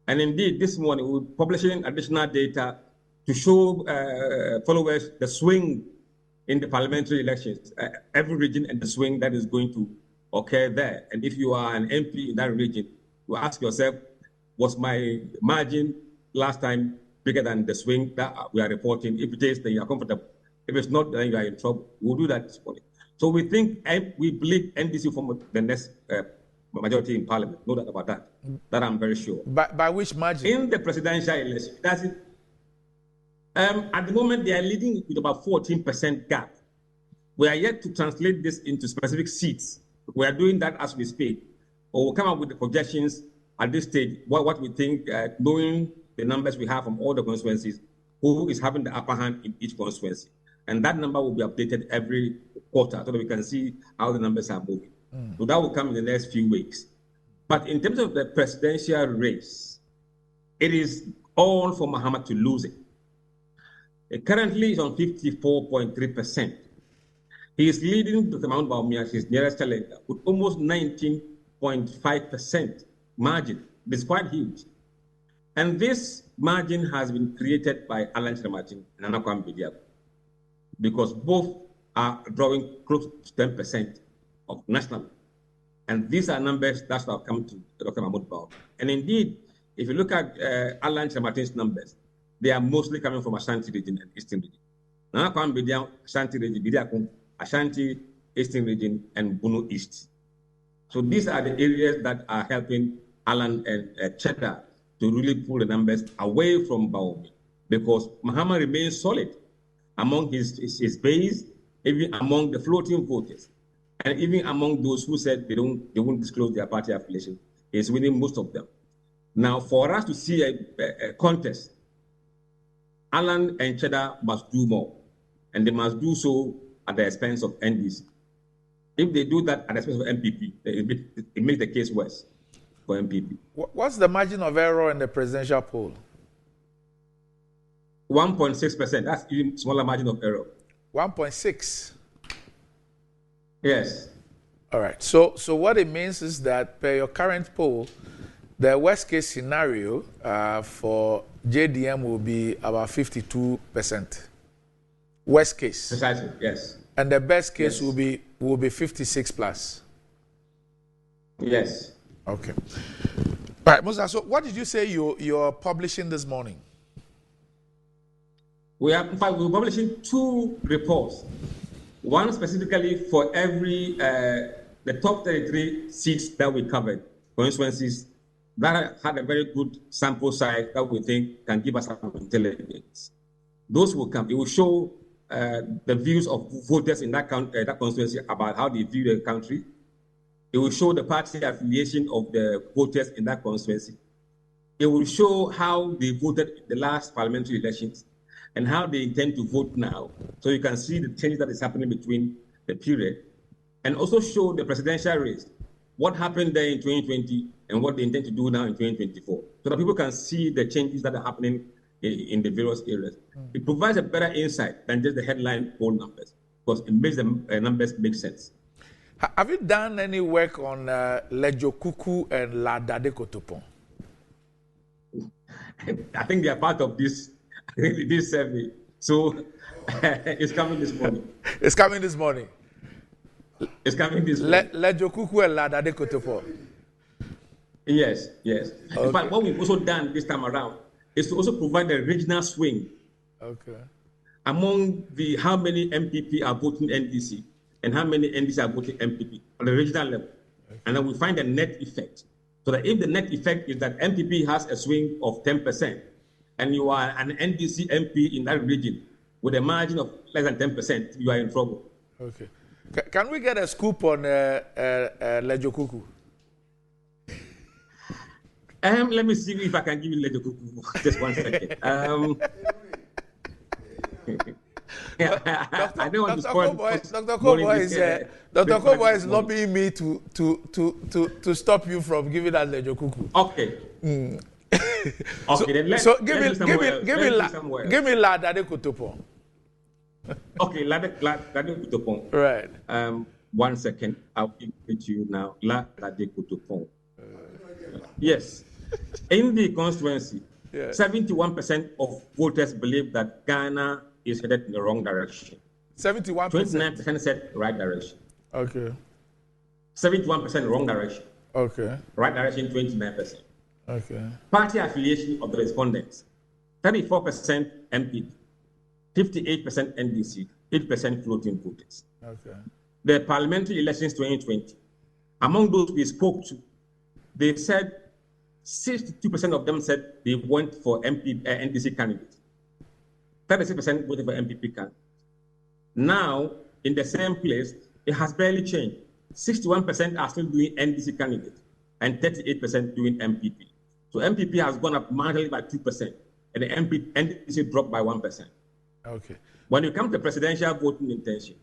And indeed, this morning we're publishing additional data to show followers the swing in the parliamentary elections, every region and the swing that is going to occur there. And if you are an MP in that region, you ask yourself, was my margin last time bigger than the swing that we are reporting? If it is, then you are comfortable. If it's not, then you are in trouble. We'll do that this morning. So we believe NDC will form the next majority in parliament. No doubt about that. That I'm very sure. By which margin? In the presidential election. That's it. At the moment, they are leading with about 14% gap. We are yet to translate this into specific seats. We are doing that as we speak. Or we'll come up with the projections at this stage, what we think, knowing the numbers we have from all the constituencies, who is having the upper hand in each constituency. And that number will be updated every quarter so that we can see how the numbers are moving. So that will come in the next few weeks. But in terms of the presidential race, it is all for Mahama to lose it. Currently, he's on 54.3%. He is leading the Mount Baumia, his nearest challenger, with almost 19.5% margin. It's quite huge. And this margin has been created by Alan Martin and Anakwam Bidiago, because both are drawing close to 10% of national. And these are numbers that have come to Dr. Mahmoud Baum. And indeed, if you look at Alan Martin's numbers, they are mostly coming from Ashanti region and Eastern region. Anakwam Bidiago, Ashanti region, Bidiago, Ashanti, Eastern region, and Bunu East. So these are the areas that are helping Alan and Cheddar to really pull the numbers away from Baomi, because Mahama remains solid among his base, even among the floating voters, and even among those who said they won't disclose their party affiliation. He's winning most of them. Now, for us to see a contest, Alan and Cheddar must do more, and they must do so at the expense of NDC. If they do that at the expense of MPP, it makes the case worse for MPP. What's the margin of error in the presidential poll? 1.6%. That's even smaller margin of error. 1.6. Yes. All right. So what it means is that per your current poll, the worst case scenario for JDM will be about 52%. Worst case. Precisely. Yes. And the best case will be 56 plus. Yes. Okay. All right, Musa. So what did you say you're publishing this morning? We're publishing 2 reports. One specifically for every the top 33 seats that we covered, constituencies that had a very good sample size that we think can give us some intelligence. Those will come. It will show the views of voters in that constituency about how they view the country. It will show the party affiliation of the voters in that constituency. It will show how they voted in the last parliamentary elections and how they intend to vote now. So you can see the change that is happening between the period, and also show the presidential race, what happened there in 2020 and what they intend to do now in 2024, so that people can see the changes that are happening in the various areas. It provides a better insight than just the headline poll numbers, because it makes the numbers make sense. Have you done any work on Lejokuku and La Dade Kotopon? I think they are part of this survey. So it's coming this morning. It's coming this morning. It's coming this morning. Lejokuku and La Dade Kotopon. Yes. Okay. In fact, what we've also done this time around is to also provide a regional swing. Okay. Among how many MPP are voting NDC and how many NDC are voting MPP on the regional level. Okay. And then we find a net effect. So that if the net effect is that MPP has a swing of 10%, and you are an NDC MP in that region with a margin of less than 10%, you are in trouble. Okay. Can we get a scoop on Lejo Kuku? Let me see if I can give you Lejo Kuku. Just 1 second. I don't want to spoil. Dr. Kobo is lobbying me to stop you from giving that Lejo Kuku. Okay. Okay. So give me Ladade Kutopon. Okay, Ladade Kutopon. Right. 1 second. I'll give it to you now. Ladade Kutopon. Yes. In the constituency, 71% of voters believe that Ghana is headed in the wrong direction. 71%. 29% said right direction. Okay. 71% wrong direction. Okay. Right direction, 29%. Okay. Party affiliation of the respondents: 34% MPP, 58% NDC, 8% floating voters. Okay. The parliamentary elections 2020, among those we spoke to, they said 62% of them said they went for NDC candidates. 36% voted for MPP candidate. Now, in the same place, it has barely changed. 61% are still doing NDC candidate and 38% doing MPP. So MPP has gone up marginally by 2%, and the NDC dropped by 1%. Okay. When you come to presidential voting intention,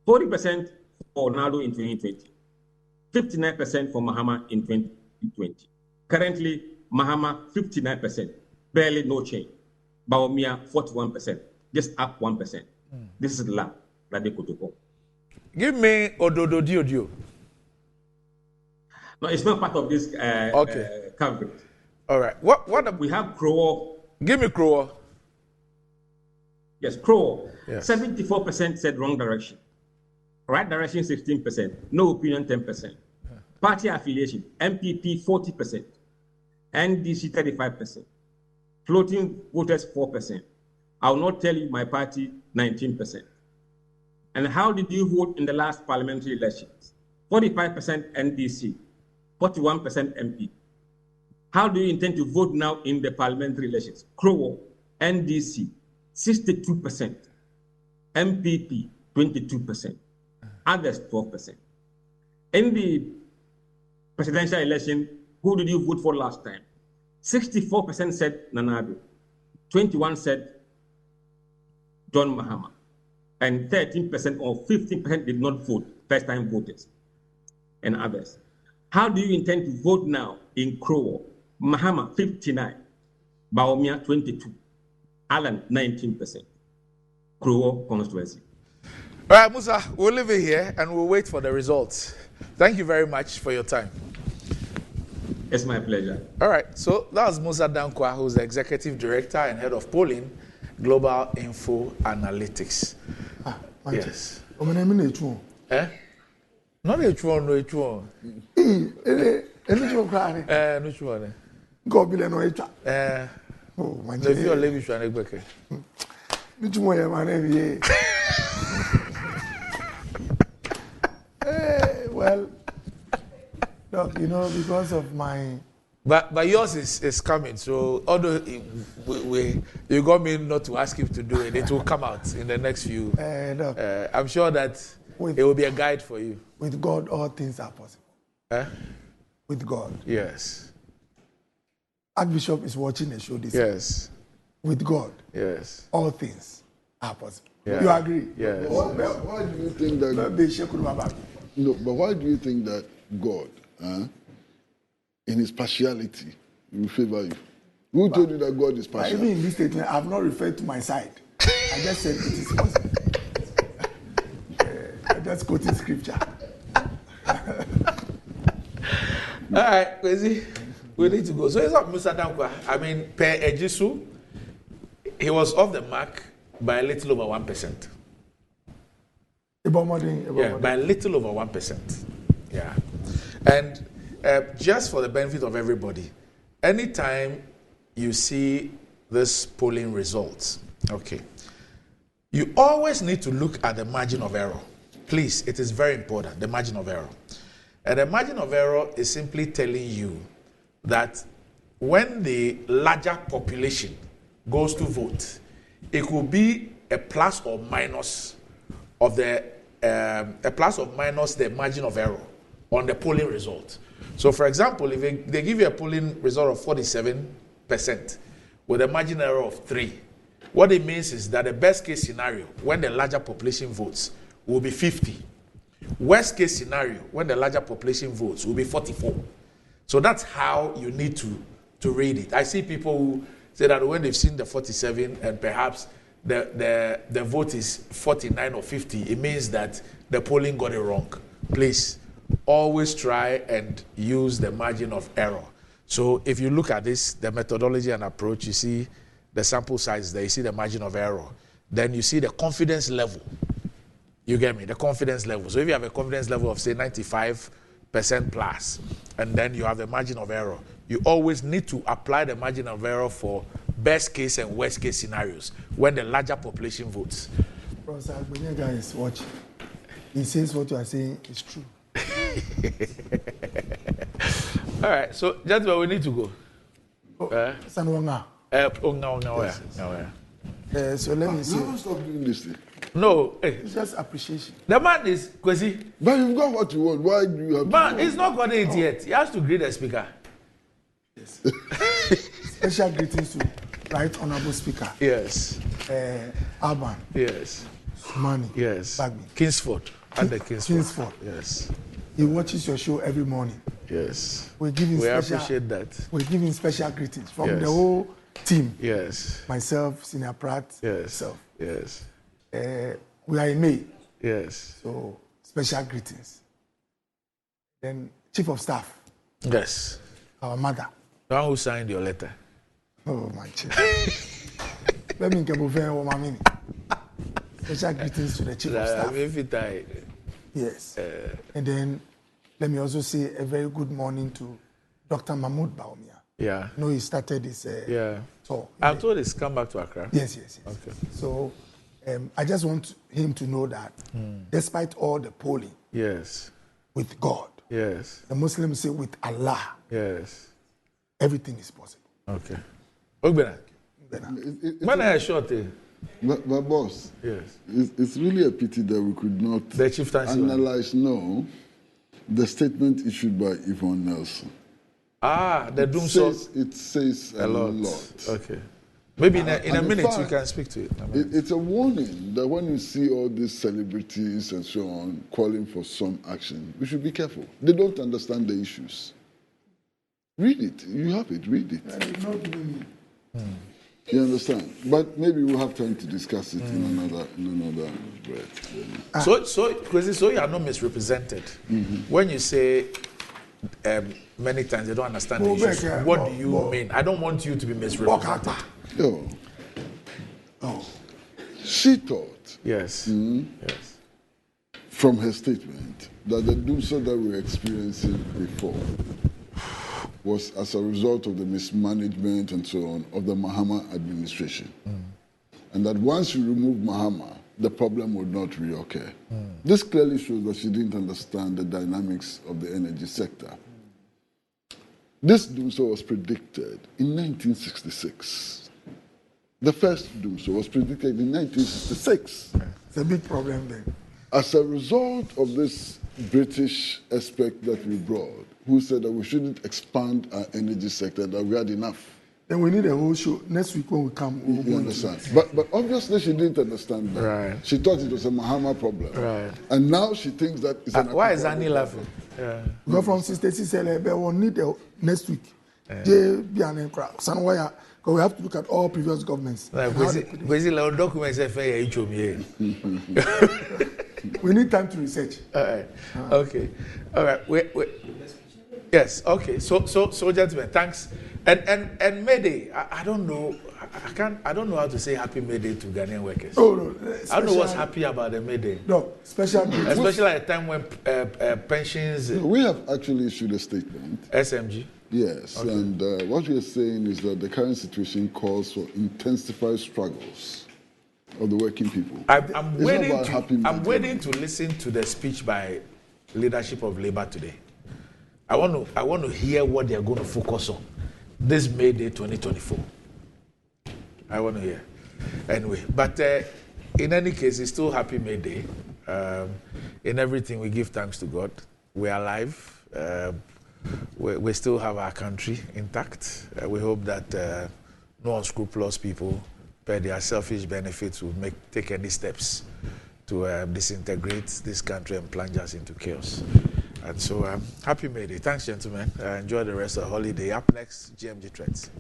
40% for Ronaldo in 2020, 59% for Mahama in 2020. Currently, Mahama 59%, barely no change. Bawumia 41%, just up 1%. This is the that they could do. Give me Ododo Diodio. No, it's not part of this coverage. All right. What we have Crow. Give me Crow. Yes, Crow. Yes. 74% said wrong direction. Right direction 16%. No opinion 10%. Party affiliation, MPP 40%. NDC 35%. Floating voters 4%. I will not tell you my party 19%. And how did you vote in the last parliamentary elections? 45% NDC, 41% MP. How do you intend to vote now in the parliamentary elections? Crow, NDC, 62%. MPP, 22%. Others, 12%. In the presidential election, who did you vote for last time? 64% said Nanado, 21% said John Mahama, and 13% or 15% did not vote, first-time voters, and others. How do you intend to vote now in Crow? Mahama, 59%, Bawumia, 22%, Alan, 19%, Crow constituency. All right, Musa, we'll leave it here and we'll wait for the results. Thank you very much for your time. It's my pleasure. All right, so that was Musa Dankwa, who's the Executive Director and Head of Polling, Global Info Analytics. Yes. Eh? Not a chuon, no a chuon. No chuon. Go be no echa. Oh, my God. If you are living, you are not well, look, you know, because of my. But yours is coming. So although you got me not to ask him to do it, it will come out in the next few. Look, I'm sure that it will be a guide for you. With God, all things are possible. With God. Yes. Archbishop is watching a show this Yes. With God. Yes. All things are possible. Yeah. You agree? Yes. Why do you think that? No, but why do you think that God, in his partiality, will favor you? Who told you that God is partial? Even in this statement, I have not referred to my side. I just said it is possible. I just quoted scripture. All right, Kwesi, we need to go. So it's not Mr. Dankwa. I mean, per Ejisu, he was off the mark by a little over 1%. By a little over 1%. Yeah. And just for the benefit of everybody, anytime you see this polling results, okay, you always need to look at the margin of error. Please, it is very important, the margin of error. And the margin of error is simply telling you that when the larger population goes to vote, it could be a plus or minus of the the margin of error on the polling result. So, for example, if they give you a polling result of 47% with a margin error of 3, what it means is that the best case scenario, when the larger population votes, will be 50. Worst case scenario, when the larger population votes, will be 44. So that's how you need to read it. I see people who say that when they've seen the 47 and perhaps the vote is 49 or 50, it means that the polling got it wrong. Please, always try and use the margin of error. So if you look at this, the methodology and approach, you see the sample size there, you see the margin of error. Then you see the confidence level. You get me? The confidence level. So if you have a confidence level of, say, 95% plus, and then you have a margin of error, you always need to apply the margin of error for best case and worst case scenarios when the larger population votes. Professor Agbenyega is watching. He says what you are saying is true. All right, so gentlemen, we need to go. Sanwanga. So let me see. Don't stop doing this thing. No, it's just appreciation. The man is Kwesi. But you've got what you want. Why do you have man, he's not got it yet. He has to greet the speaker. Yes. Special greetings to Right Honorable Speaker. Yes. Alban. Yes. Money. Yes. Bagby. Kingsford. And the Kingsford. Yes. He watches your show every morning. Yes. We appreciate that. We're giving special greetings from the whole team. Yes. Myself, Senior Pratt. Yes. Myself. Yes. We are in May. Yes. So special greetings. Then Chief of Staff. Yes. Our mother. The one who signed your letter. Oh my chief. Let me get over my mini. Special greetings to the Chief of Staff. Yes. And then let me also say a very good morning to Dr. Mahmoud Baumia. Yeah. You know, he started his tour. I'm told he's come back to Accra. Yes. Okay. So I just want him to know that despite all the polling, yes, with God, yes, the Muslims say with Allah, yes, everything is possible. Okay. Ogbena. When I short But boss, yes, it's really a pity that we could not analyze the statement issued by Yvonne Nelson. The doom says it says a lot. Okay. Maybe in a minute fact, you can speak to it. It's a warning that when you see all these celebrities and so on calling for some action, we should be careful. They don't understand the issues. Read it. You have it. Read it. You understand? But maybe we'll have time to discuss it in another breath. So you are not misrepresented. When you say many times they don't understand the issues, what do you mean? I don't want you to be misrepresented. She thought, yes, from her statement, that the doomsday that we were experiencing before was as a result of the mismanagement and so on of the Mahama administration. And that once you remove Mahama, the problem would not reoccur. This clearly shows that she didn't understand the dynamics of the energy sector. This doomsday was predicted in 1966. The first doomsday was predicted in 1966. It's a big problem then. As a result of this British aspect that we brought, who said that we shouldn't expand our energy sector, that we had enough. Then we need a whole show. Next week when we come, we'll you understand. But obviously she didn't understand that. Right. She thought it was a Mahama problem. Right. And now she thinks that it's an why is Annie laughing? Go from Sister Cicely, but we'll need next week. Because we have to look at all previous governments. We need time to research. All right. Okay. All right. Wait. Yes. Okay. So gentlemen, thanks. And May Day. I don't know. I don't know how to say Happy May Day to Ghanaian workers. Oh no. I don't know what's happy about the May Day. No, especially at a time when pensions. We have actually issued a statement. SMG. Yes, okay. And what we are saying is that the current situation calls for intensified struggles of the working people. I'm waiting to listen to the speech by leadership of Labour today. I want to hear what they are going to focus on this May Day 2024. I want to hear. Anyway, but in any case, it's still happy May Day. In everything, we give thanks to God. We are alive. We still have our country intact. We hope that no unscrupulous people, per their selfish benefits, will take any steps to disintegrate this country and plunge us into chaos. And so, happy May Day. Thanks, gentlemen. Enjoy the rest of the holiday. Up next, GMG Trends.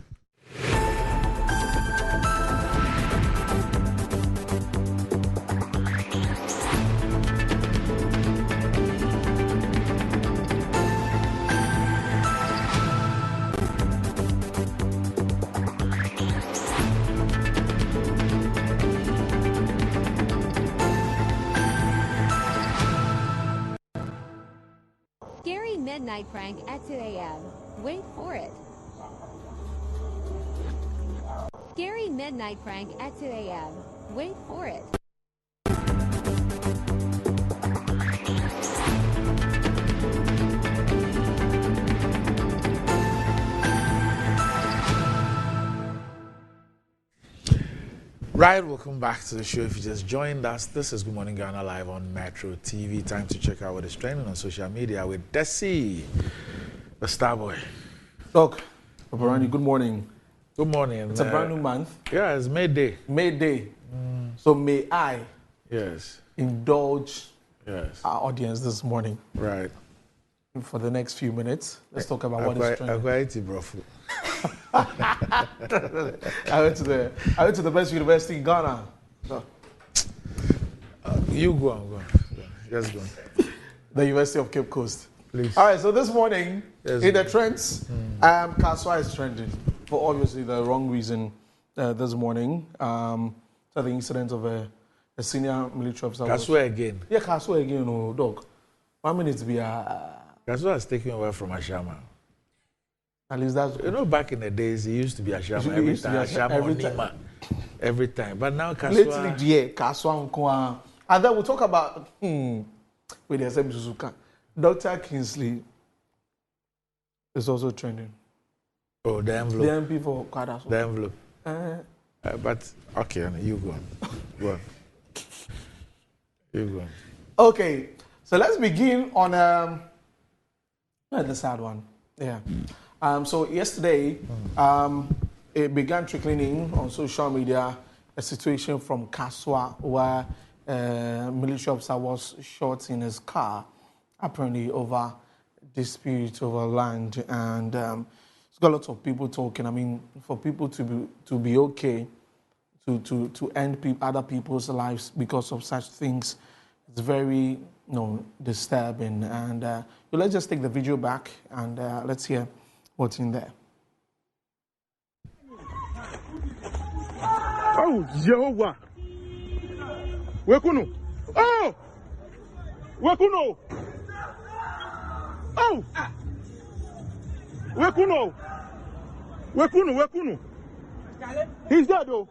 Midnight prank at 2 a.m. Wait for it. Scary midnight prank at 2 a.m. Wait for it. Right, welcome back to the show. If you just joined us, this is Good Morning Ghana live on Metro TV. Time to check out what is trending on social media with Desi, the star boy. Doc, Paparani, good morning. Good morning. It's a brand new month. Yeah, it's May Day. May Day. So may I indulge our audience this morning. Right. For the next few minutes, let's talk about what is trending. I went to the best university in Ghana. So. You go on. Just go on. The University of Cape Coast. Please. All right, so this morning, in the trends, Kaswa is trending for obviously the wrong reason this morning. So the incident of a senior military officer. Kaswa again? Yeah, Kaswa again, no, dog. 1 minute to be Kaswa has taken over from Ashama. At least that's... You know, back in the days, he used to be Ashama every time. Ashama every time. But now Kaswa... Lately, yeah, Kaswa. And then we'll talk about... with the SM Suzuka. Dr. Kingsley is also trending. Oh, the envelope. The MP for Kwada. The envelope. But, okay, you go on. Go on. You go on. Okay, so let's begin on the sad one. Yeah. So yesterday, it began trickling in on social media, a situation from Kaswa where a military officer was shot in his car, apparently over dispute over land, and it's got lots of people talking. I mean, for people to be okay, to end other people's lives because of such things, it's very disturbing. And let's just take the video back and let's hear what's in there. Oh, Jehovah! Wekuno! Oh! Wekuno! Oh! Wekuno! Wekuno! He's dead, though.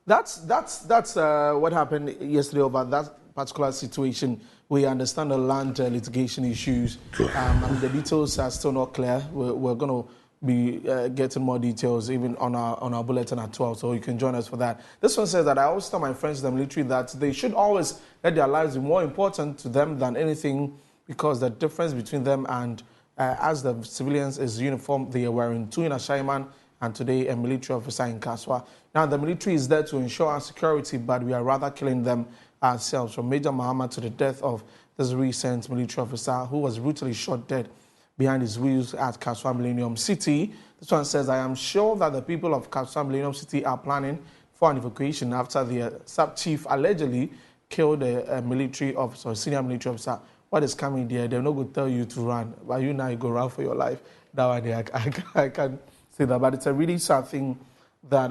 That's what happened yesterday over that particular situation. We understand the land litigation issues, and the details are still not clear. We're going to be getting more details even on our bulletin at 12, so you can join us for that. This one says that I always tell my friends in the military that they should always let their lives be more important to them than anything, because the difference between them and as the civilians is uniform they are wearing, two in Ashaiman and today a military officer in Kaswa. Now the military is there to ensure our security, but we are rather killing them ourselves. From Major Muhammad to the death of this recent military officer who was brutally shot dead behind his wheels at Kaswa Millennium City. This one says, I am sure that the people of Kaswa Millennium City are planning for an evacuation after the sub-chief allegedly killed a military officer, a senior military officer. What is coming there? They're not going to tell you to run, but you now you go run for your life. That one, I can't say that, but it's a really sad thing that